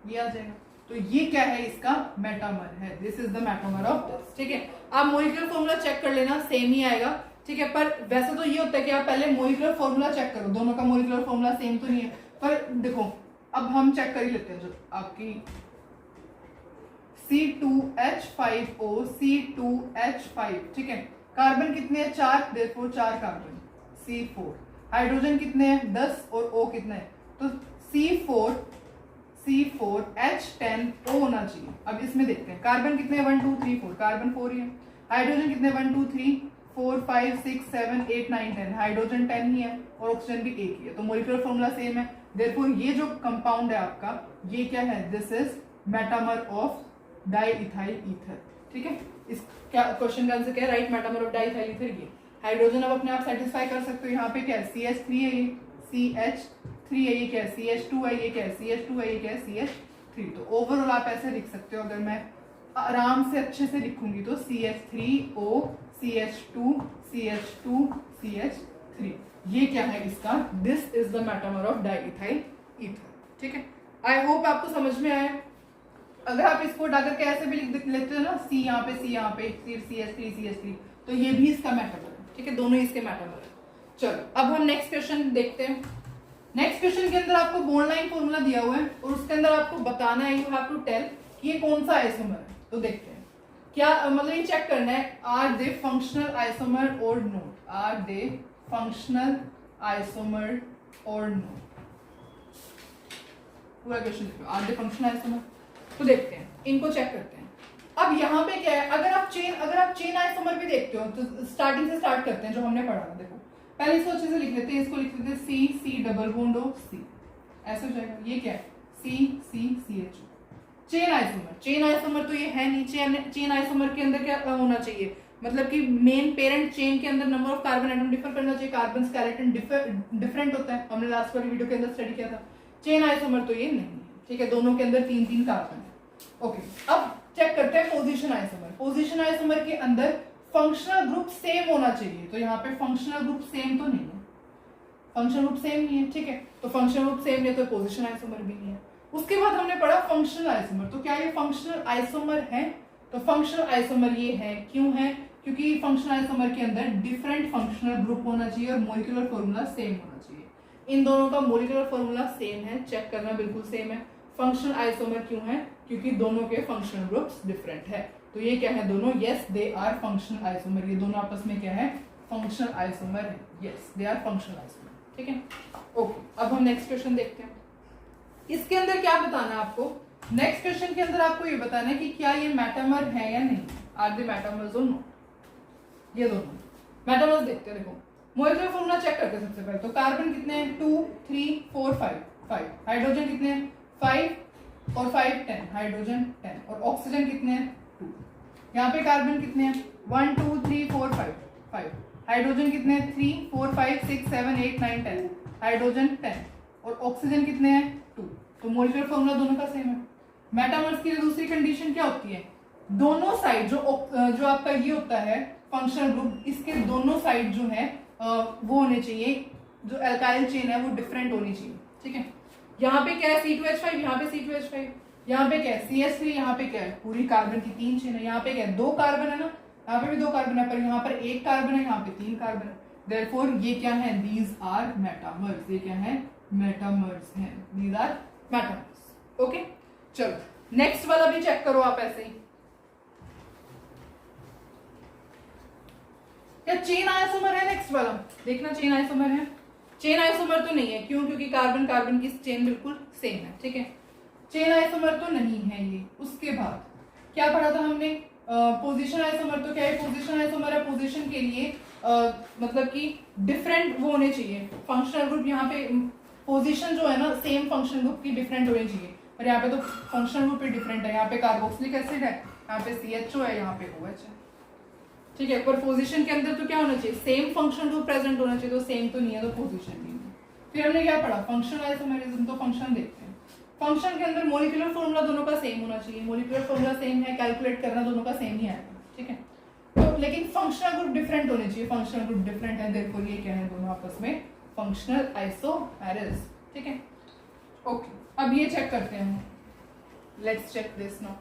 ये आ जाएगा। तो ये क्या है, इसका मेटामर है, this is the metamer of this, ठीक है। आप मॉलिक्यूलर फॉर्मूला चेक कर लेना, सेम ही आएगा, ठीक है। पर वैसे तो ये होता है कि आप पहले मॉलिक्यूलर फॉर्मूला चेक करो, दोनों का मॉलिक्यूलर फॉर्मूला सेम तो नहीं है, पर देखो अब हम चेक कर ही लेते हैं। जो आपकी C2H5O C2H5, ठीक है, कार्बन कितने हैं, 4, देयरफॉर 4 कार्बन, C4। हाइड्रोजन कितने हैं, 10, और O कितना है, तो C4H10O होना चाहिए। अब इसमें देखते हैं कार्बन कितने हैं, 1 2 3 4, कार्बन 4 ही है। हाइड्रोजन कितने, 1 2 3 4 5 6 7 8 9 10, हाइड्रोजन 10 ही है और ऑक्सीजन भी एक ही है, तो मॉलिक्यूलर फॉर्मूला सेम है। देयरफॉर ये जो कंपाउंड है आपका, ये क्या है, this is metamer of diethyl ether, ठीक है। इस क्या क्वेश्चन का आंसर क्या है, right metamer of diethyl ether. ये हाइड्रोजन अब अपने आप सेटिस्फाई कर सकते हो, यहाँ पे क्या है, CH3 है, ये CH3 है, ये क्या है, CH2 है, ये क्या है, CH2 है, ये क्या है, CH3। तो ओवरऑल आप ऐसे लिख सकते हो, अगर मैं आराम से अच्छे से लिखूंगी तो CH3O CH2 CH2 CH3, ये क्या है इसका, this is the metamer of diethyl ether, ठीक है। आई होप आपको समझ में आया। अगर आप इसको डाकर के ऐसे भी लिख लेते हो ना, C यहाँ पे, C यहाँ पे, फिर CH3 तो ये भी इसका मेटामर है, ठीक है, दोनों इसके मेटामर है। चलो अब हम नेक्स्ट क्वेश्चन देखते हैं। नेक्स्ट क्वेश्चन के अंदर आपको बोल्ड लाइन फॉर्मूला दिया हुआ है और उसके अंदर आपको बताना है, यू हैव टू टेल कि ये कौन सा आइसोमर है। तो देखते हैं, क्या मतलब ये चेक करना है, are they functional isomer or not, are they functional isomer or not, पूरा क्वेश्चन देखो, आर दे फंक्शनल आइसोमर। तो देखते हैं, इनको चेक करते हैं। अब यहाँ पे क्या है, अगर आप चेन आइसोमर भी देखते हो तो स्टार्टिंग से स्टार्ट करते हैं जो हमने पढ़ा था। देखो पहले इसको अच्छे से लिख लेते हैं, इसको लिख लेते हैं सी सी डबल बॉन्ड ओ सी, ऐसे हो जाएगा। ये क्या है, C C C H O, chain isomer. Chain isomer तो ये है नहीं। चेन आइसोमर के अंदर क्या होना चाहिए, मतलब कि मेन पेरेंट चेन के अंदर number of carbon atom differ करना चाहिए, कार्बन स्केलेटन डिफरेंट होता है, हमने लास्ट वाली वीडियो के अंदर स्टडी किया था। चेन आइसोमर तो ये नहीं है, ठीक है, दोनों के अंदर 3-3 कार्बन है। ओके, अब चेक करते हैं पोजीशन आइसोमर। पोजीशन आइसोमर के अंदर फंक्शनल ग्रुप सेम होना चाहिए, तो यहाँ पे फंक्शनल ग्रुप सेम तो नहीं है, फंक्शनल ग्रुप सेम नहीं है, ठीक है, तो फंक्शनल ग्रुप सेम नहीं है तो पोजीशन आइसोमर भी नहीं है। उसके बाद हमने पढ़ा फंक्शनल आइसोमर, तो क्या ये फंक्शनल आइसोमर है, तो फंक्शनल आइसोमर ये है, क्यों है, क्योंकि फंक्शनल आइसोमर के अंदर डिफरेंट फंक्शनल ग्रुप होना चाहिए और मॉलिक्यूलर फॉर्मूला सेम होना चाहिए। इन दोनों का मॉलिक्यूलर फॉर्मूला सेम है, चेक करना बिल्कुल सेम है। फंक्शनल आइसोमर क्यों है, क्योंकि दोनों के फंक्शनल ग्रुप्स डिफरेंट है, तो ये क्या है दोनों, yes they are functional isomer, ये दोनों आपस में क्या है, फंक्शनल आइसोमर है, yes they are functional isomer, ठीक है। ओके, अब हम नेक्स्ट क्वेश्चन देखते हैं। इसके अंदर क्या बताना है आपको, नेक्स्ट क्वेश्चन के अंदर आपको ये बताना है कि क्या ये मेटामर है या नहीं, आर दे मेटामर्स और नॉट, ये दोनों मेटामर्स देखते हैं। देखो मॉलिक्यूलर फॉर्मूला चेक करते हैं सबसे पहले, तो कार्बन कितने हैं, 2 3 4 5, हाइड्रोजन कितने हैं, 5 और 5 10, हाइड्रोजन 10, और ऑक्सीजन कितने हैं, 2। यहाँ पे कार्बन कितने हैं, 1 2 3 4 5, हाइड्रोजन कितने हैं, 3 4 5 6 7 8 9 10, हाइड्रोजन 10, और ऑक्सीजन कितने हैं, 2। तो मॉलिक्यूलर फॉर्मूला दोनों का सेम है। मेटामर्स की दूसरी कंडीशन क्या होती है, दोनों साइड जो आपका ये होता है फंक्शनल ग्रुप, इसके दोनों साइड जो है वो होने चाहिए, जो अल्काइल चेन है वो डिफरेंट होनी चाहिए, ठीक है। यहाँ पे क्या है C2H5, यहाँ पे C2H5, यहाँ पे क्या है CH3, यहाँ पे क्या है पूरी कार्बन की 3 चेन है, यहाँ पे क्या है 2 कार्बन है ना, यहाँ पे भी 2 कार्बन है, पर यहाँ पर 1 कार्बन है, यहाँ पे 3 कार्बन है, देयरफॉर ये क्या है, दीज आर मेटामर्स, ये क्या है, मेटामर्स हैं, दीज आर मेटामर्स। ओके, चलो नेक्स्ट वाला भी चेक करो आप ऐसे ही। क्या चेन आइसोमर है, नेक्स्ट वाला देखना, चेन आइसोमर है, चेन आइसोमर तो नहीं है, क्यों, क्योंकि कार्बन कार्बन की चेन बिल्कुल सेम है, ठीक है, चेन आइसोमर तो नहीं है ये। उसके बाद क्या पढ़ा था हमने, पोजीशन आइसोमर, तो क्या है पोजीशन आइसोमर है, पोजीशन के लिए मतलब कि डिफरेंट वो होने चाहिए फंक्शनल ग्रुप, यहाँ पे पोजीशन जो है ना सेम फंक्शनल ग्रुप की डिफरेंट होनी चाहिए, पर यहाँ पे तो फंक्शनल ग्रुप ही डिफरेंट है, यहाँ पे कार्बोक्सिलिक एसिड है, यहाँ पे CHO है, यहाँ पे OH है, ठीक है, पर पोजीशन के अंदर तो क्या होना चाहिए, सेम फंक्शन ग्रुप प्रेजेंट होना चाहिए, तो सेम तो नहीं है तो पोजीशन नहीं है। फिर हमने क्या पढ़ा, फंक्शनल आइसोमेरिज्म, तो फंक्शन देखते हैं। फंक्शन के अंदर मॉलिक्यूलर फॉर्मूला दोनों का सेम होना चाहिए, मॉलिक्यूलर फॉर्मूला सेम है, कैलकुलेट करना दोनों का सेम ही आएगा, ठीक है, तो लेकिन फंक्शनल ग्रुप डिफरेंट होने चाहिए, फंक्शनल ग्रुप डिफरेंट है, देयरफॉर ये क्या है दोनों आपस में फंक्शनल आइसोमेरिज्म, ठीक है। ओके, अब ये चेक करते हैं, लेट्स चेक दिस नाउ।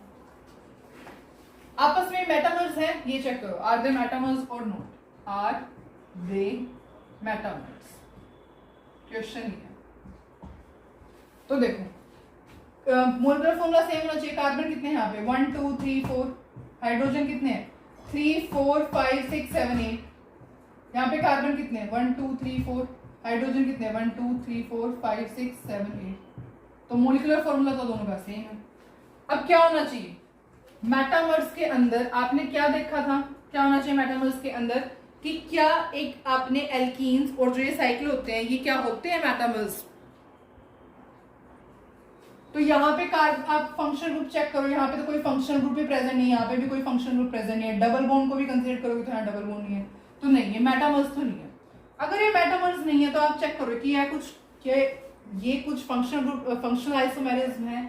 आपस में मेटामर्स है, ये चेक करो, आर दे मेटामर्स और not, are they metamers, question ही है। तो देखो मोलकुलर फॉर्मूला सेम होना चाहिए, कार्बन कितने हैं यहाँ पे 1 2 3 4, हाइड्रोजन कितने हैं 3 4 5 6 7 8, यहाँ पे कार्बन कितने हैं 1 2 3 4, हाइड्रोजन कितने हैं 1 2 3 4 5 6 7 8, तो मोलिकुलर फॉर्मूला तो दोनों का सेम है। अब क्या होना चाहिए मेटामर्स के अंदर, आपने क्या देखा था, क्या होना चाहिए मेटामर्स के अंदर, कि क्या एक आपने एल्कीन्स और जो ये साइकिल होते हैं ये क्या होते हैं मेटामर्स, तो यहाँ पे आप फंक्शनल ग्रुप चेक करो, यहाँ पे तो कोई फंक्शनल ग्रुप भी प्रेजेंट नहीं है, यहाँ पे भी कोई फंक्शनल ग्रुप प्रेजेंट नहीं है, डबल बॉन्ड को भी कंसीडर करोगे तो यहाँ डबल बॉन्ड नहीं है, तो नहीं है मेटामर्स तो नहीं है। अगर ये मेटामर्स नहीं है तो आप चेक करो कि ये कुछ फंक्शनल ग्रुप फंक्शनल आइसोमेरिज्म है,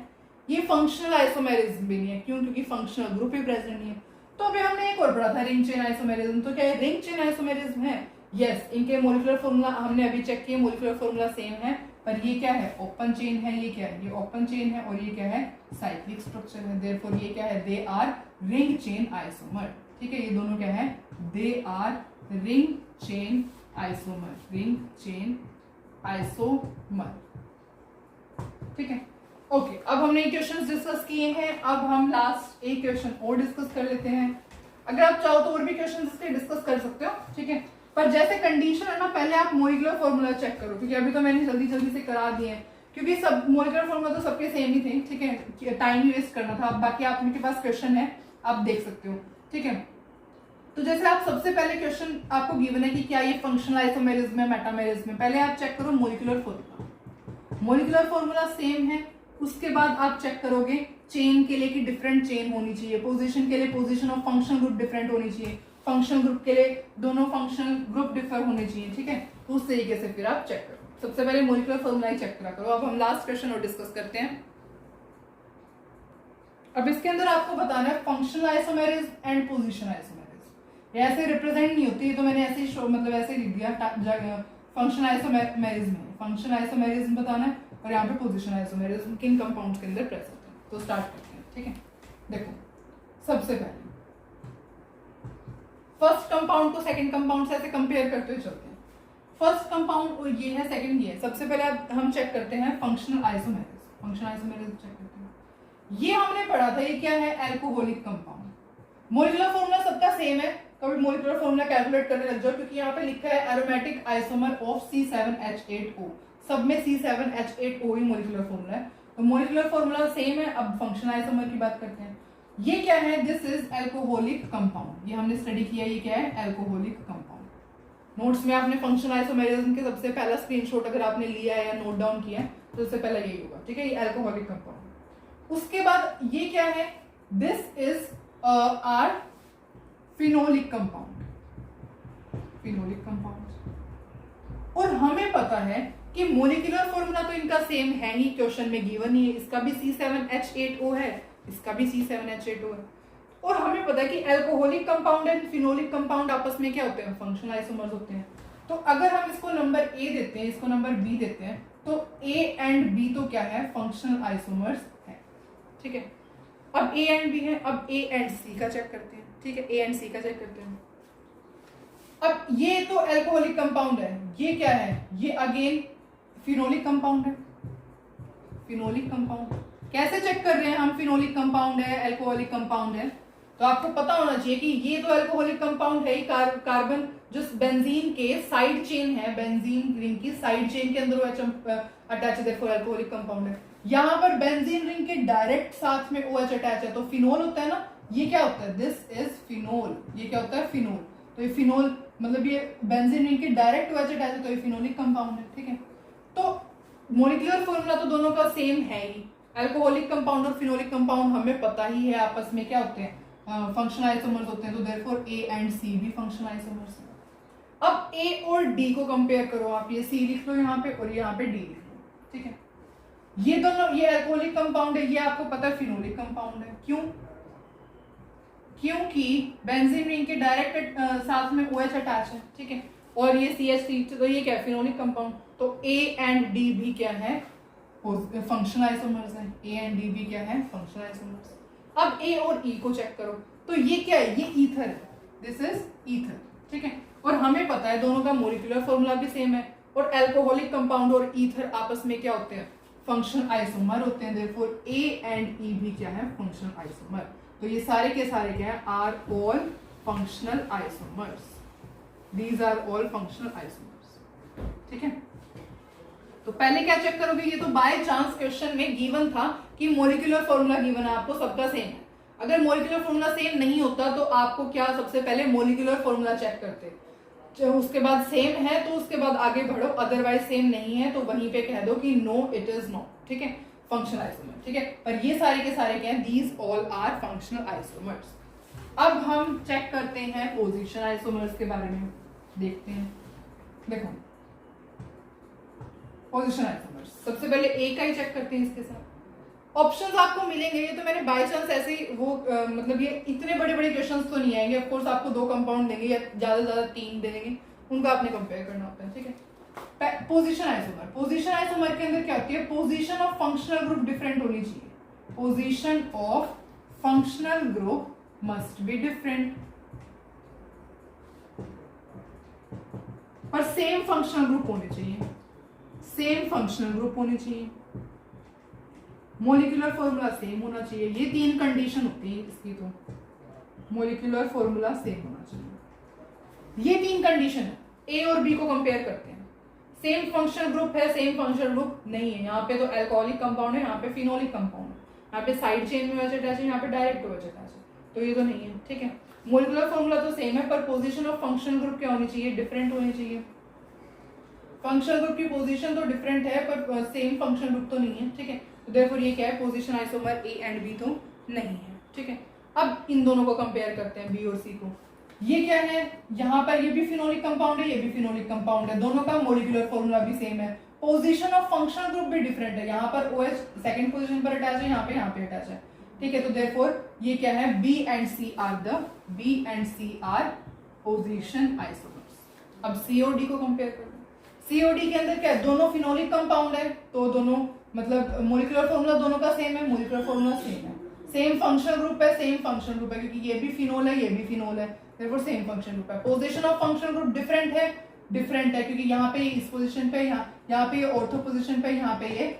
ये फंक्शनल आइसोमेरिज्म भी नहीं है, क्यों, क्योंकि फंक्शनल ग्रुप ही प्रेजेंट नहीं है। तो अभी हमने एक और पढ़ा था रिंग चेन आइसोमेरिज्म, तो क्या ये रिंग चेन आइसोमेरिज्म है, यस, इनके मोलिकुलर फॉर्मूला हमने अभी चेक किए, मोलिकुलर फॉर्मूला सेम है, पर ये क्या है ओपन चेन है, ये क्या है ये ओपन चेन है, और ये क्या है साइक्लिक स्ट्रक्चर है, देयरफॉर ये क्या है they R ring chain isomer, ठीक है, ये दोनों क्या है they R ring chain isomer, ring chain isomer, ठीक है। ओके, अब हमने क्वेश्चंस डिस्कस किए हैं, अब हम लास्ट एक क्वेश्चन और डिस्कस कर लेते हैं। अगर आप चाहो तो और भी क्वेश्चन इसके डिस्कस कर सकते हो, ठीक है, पर जैसे कंडीशन है ना, पहले आप मोलिकुलर फॉर्मूला चेक करो, क्योंकि अभी तो मैंने जल्दी जल्दी से करा दिए हैं, क्योंकि सब मोलिकुलर फॉर्मूला तो सबके सेम ही थे, ठीक है, टाइम ही वेस्ट करना था। अब बाकी आपके पास क्वेश्चन है, आप देख सकते हो, ठीक है। तो जैसे आप सबसे पहले क्वेश्चन आपको गिवन है कि क्या ये फंक्शनल आइसोमेरिज्म है, मेटामेरिज्म है, पहले आप चेक करो molecular formula. Molecular formula same है, उसके बाद आप चेक करोगे चेन के लिए कि डिफरेंट चेन होनी चाहिए, पोजीशन के लिए position of functional group different होनी चाहिए, फंक्शनल ग्रुप के लिए दोनों फंक्शनल ग्रुप डिफर होने चाहिए, ठीक है। तो उस तरीके से फिर आप चेक करो, सबसे पहले मोलिकुलर फॉर्मूला ही चेक करा करो। अब हम लास्ट क्वेश्चन और डिस्कस करते हैं। अब इसके अंदर आपको बताना है functional isomerism and position isomerism. ये ऐसे रिप्रेजेंट नहीं होती, तो मैंने ऐसे ही मतलब ऐसे लिख दिया, फंक्शनल आइसोमेरिज्म है, फंक्शनल आइसोमेरिज्म बताना है, और यहाँ पे पोजीशन आइसोमेरिज्म किन कंपाउंड्स के अंदर प्रेजेंट है। तो स्टार्ट करते हैं, ठीक है। देखो सबसे पहले फर्स्ट कंपाउंड को सेकंड कंपाउंड से ऐसे कंपेयर करते हुए चलते हैं। फर्स्ट कंपाउंड और ये है, सेकंड ये है। सबसे पहले हम चेक करते हैं functional isomerism. Functional isomerism check करते हैं, ये हमने पढ़ा था, ये क्या है, अल्कोहलिक कंपाउंड। मोलिकुलर फॉर्मूला सबका सेम है, कभी मोलिकुलर फॉर्मूला कैलकुलेट करने लग जाओ, क्योंकि यहाँ पे लिखा है एरोमेटिक आइसोमर ऑफ C7H8O, सब में C7H8O ही मोलिकुलर फॉर्मूला है, तो मोलिकुलर फॉर्मूला सेम है। अब फंक्शनल आइसोमर की बात करते हैं, ये क्या है, दिस इज अल्कोहलिक कंपाउंड, ये हमने स्टडी किया, ये क्या है, अल्कोहलिक कंपाउंड। नोट्स में आपने फंक्शनल आइसोमेरिज्म के सबसे पहला स्क्रीनशॉट अगर आपने लिया है या नोट डाउन किया है तो सबसे पहला यही होगा, ठीक है, ये अल्कोहलिक कंपाउंड। उसके बाद ये क्या है, this is are phenolic compound, phenolic compound. और हमें पता है कि मोलिकुलर फॉर्मूला तो इनका सेम है ही, क्वेश्चन में गिवन ही है, इसका भी C7H8O है, इसका भी C7H8O है। और हमें पता है कि alcoholic compound and phenolic compound आपस में क्या होते हैं, फंक्शनल आइसोमर्स होते हैं। तो अगर हम इसको नंबर ए देते हैं, इसको नंबर बी देते हैं, तो ए एंड बी तो क्या है, फंक्शनल आइसोमर्स है, ठीक है। अब ए एंड बी है, अब ए एंड सी का चेक करते हैं, ठीक है, ए एंड सी का चेक करते हैं। अब ये तो अल्कोहलिक कंपाउंड है, ये क्या है, ये अगेन फिनोलिक कंपाउंड है, फिनोलिक कंपाउंड। कैसे चेक कर रहे हैं हम, फिनोलिक कंपाउंड है, अल्कोहलिक कंपाउंड है, तो आपको पता होना चाहिए कि ये तो अल्कोहलिक कंपाउंड है ही, कार्बन जो बेंजीन के साइड चेन है, बेंजीन रिंग की साइड चेन के अंदर वो अटैच है, देखो अल्कोहलिक कंपाउंड है। यहाँ पर बेंजीन रिंग के डायरेक्ट साथ में OH अटैच है, तो फिनोल होता है ना, ये क्या होता है, दिस इज फिनोल, ये क्या होता है, फिनोल। तो ये फिनोल मतलब ये बेंजीन रिंग के डायरेक्ट OH अटैच है, तो ये फिनोलिक कंपाउंड है, ठीक है। तो मोलिकुलर फॉर्मूला तो दोनों का सेम है ही, अल्कोहलिक कंपाउंड और फिनोलिक कंपाउंड हमें पता ही है आपस में क्या होते हैं, फंक्शनल आइसोमर्स होते हैं, तो देयरफॉर ए एंड सी भी फंक्शनल आइसोमर्स हैं। अब ए और डी को कंपेयर करो, आप ये सी लिख लो यहाँ पे और यहाँ पे डी लिख लो, ठीक है। ये दोनों, ये अल्कोहलिक कंपाउंड है, ये आपको पता है फिनोलिक कंपाउंड है, क्यों, क्योंकि बेंजीन रिंग के डायरेक्ट साथ में OH अटैच है, ठीक है, और ये CH3, तो ये क्या है, फिनोलिक कंपाउंड। तो ए एंड डी भी क्या है, फंक्शनल आइसोमर्स है, ए एंड डी भी क्या है, फंक्शनल आइसोमर्स। अब ए और ई को चेक करो, तो ये क्या है, ये ईथर है, दिस इज ईथर, ठीक है। और हमें पता है दोनों का मोलिकुलर फॉर्मूला भी सेम है, और अल्कोहलिक कंपाउंड और ईथर आपस में क्या होते हैं, फंक्शनल आइसोमर होते हैं, देयरफॉर ए एंड ई भी क्या है, फंक्शनल आइसोमर। तो ये सारे के सारे क्या है, are all functional isomers, these are all functional isomers, ठीक है। तो पहले क्या चेक करोगे, ये तो बाय चांस क्वेश्चन में गिवन था कि मोलिकुलर फॉर्मूला गिवन है आपको, सबका सेम है। अगर मोलिकुलर फॉर्मूला सेम नहीं होता तो आपको क्या, सबसे पहले मोलिकुलर फॉर्मूला चेक करते, उसके बाद सेम है तो उसके बाद आगे बढ़ो, अदरवाइज सेम नहीं है तो वहीं पे कह दो कि नो इट इज नॉट, ठीक है, फंक्शनल आइसोमर, ठीक है। पर ये सारे के सारे क्या है, these all are functional isomers. अब हम चेक करते हैं पोजीशन आइसोमर्स के बारे में, देखते हैं। देखो पोजीशन आइसोमर्स, सबसे पहले ए का ही चेक करते हैं, इसके साथ ऑप्शंस आपको मिलेंगे, ये तो मैंने बाय चांस ऐसे ही वो मतलब ये इतने बड़े बड़े क्वेश्चंस तो नहीं आएंगे, ऑफ कोर्स आपको 2 कंपाउंड देंगे या ज्यादा से ज्यादा 3 दे देंगे, उनको आपने कंपेयर करना होता है, ठीक है। पोजीशन आइसोमर, पोजीशन आइसोमर के अंदर क्या होती है, position of functional group different होनी चाहिए, position of functional group must be different, पर सेम फंक्शनल ग्रुप होने चाहिए, सेम फंक्शनल ग्रुप होने चाहिए, मोलिकुलर फॉर्मूला सेम होना चाहिए। ये 3 कंडीशन होती है इसकी, तो मोलिकुलर फॉर्मूला सेम होना चाहिए। ये 3 कंडीशन है। ए और बी को कंपेयर करते हैं, सेम फंक्शनल ग्रुप है, सेम फंक्शनल ग्रुप नहीं है। यहाँ पे तो अल्कोहलिक कंपाउंड है, यहाँ पे फिनोलिक कंपाउंड है, यहाँ पे साइड चेन में OH अटैच है, यहाँ पे डायरेक्ट OH अटैच है, तो ये तो नहीं है। ठीक है, मोलिकुलर फॉर्मूला तो सेम है, पर पोजीशन ऑफ फंक्शनल ग्रुप क्या होनी चाहिए, डिफरेंट होनी चाहिए। फंक्शनल ग्रुप की पोजीशन तो डिफरेंट है, पर सेम फंक्शनल ग्रुप तो नहीं है। ठीक है, तो देयरफॉर ये क्या है, position isomer A and B तो नहीं है। ठीक है, अब इन दोनों को कंपेयर करते हैं, बी और सी को। ये क्या है, यहाँ पर ये भी फिनोलिक कंपाउंड है, ये भी फिनोलिक कंपाउंड है, दोनों का मोलिकुलर फॉर्मूला भी सेम है, पोजीशन ऑफ फंक्शनल ग्रुप भी डिफरेंट है। यहाँ पर OH सेकंड पोजीशन पर अटैच है, यहाँ पे अटैच है। ठीक है, तो देयरफॉर ये क्या है, B and C are position isomers. अब सी और डी को कंपेयर कर लो। सी और डी के अंदर क्या है, दोनों फिनोलिक कंपाउंड है, तो दोनों मतलब मोलिकुलर फॉर्मूला दोनों का सेम है, मोलिकुलर फॉर्मूला सेम है, सेम फंक्शनल ग्रुप है, सेम फंक्शनल ग्रुप है, क्योंकि ये भी फिनोल है, ये भी फिनोल है, देयरफॉर सेम फंक्शनल ग्रुप है। Position of functional group different है, क्योंकि यहाँ पे ये इस पोजीशन पे, यहाँ पे ये ऑर्थो पोजीशन पे, यहाँ पे ये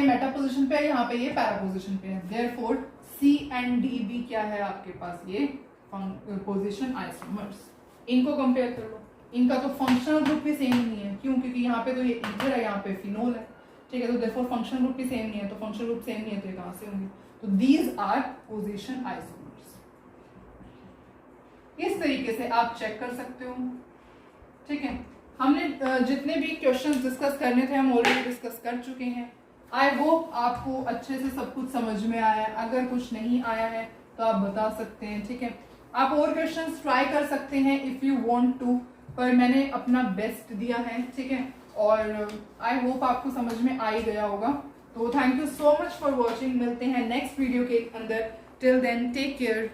मेटा पोजीशन पे है, यहाँ पे ये पैरा पोजीशन पे है। देयरफॉर सी एंड डी भी क्या है आपके पास, ये पोजीशन आइसोमर्स। इनको कंपेयर कर लो, इनका तो फंक्शनल ग्रुप भी सेम नहीं है, क्यों, क्योंकि यहाँ पे तो ये ईथर है, यहाँ पे फिनोल है। ठीक है, तो देयरफॉर फंक्शनल ग्रुप भी सेम नहीं है, तो फंक्शनल ग्रुप सेम नहीं है, तो ये कहां से होंगे, तो दीज आर पोजीशन आइसोमर्स। इस तरीके से आप चेक कर सकते हो। ठीक है, हमने जितने भी क्वेश्चंस डिस्कस करने थे हम ऑलरेडी डिस्कस कर चुके हैं। आई होप आपको अच्छे से सब कुछ समझ में आया है। अगर कुछ नहीं आया है तो आप बता सकते हैं। ठीक है, आप और क्वेश्चंस ट्राई कर सकते हैं इफ यू वांट टू, पर मैंने अपना बेस्ट दिया है। ठीक है, और आई होप आपको समझ में आ ही गया होगा। तो thank you so much for watching. मिलते हैं नेक्स्ट वीडियो के अंदर। Till then take care.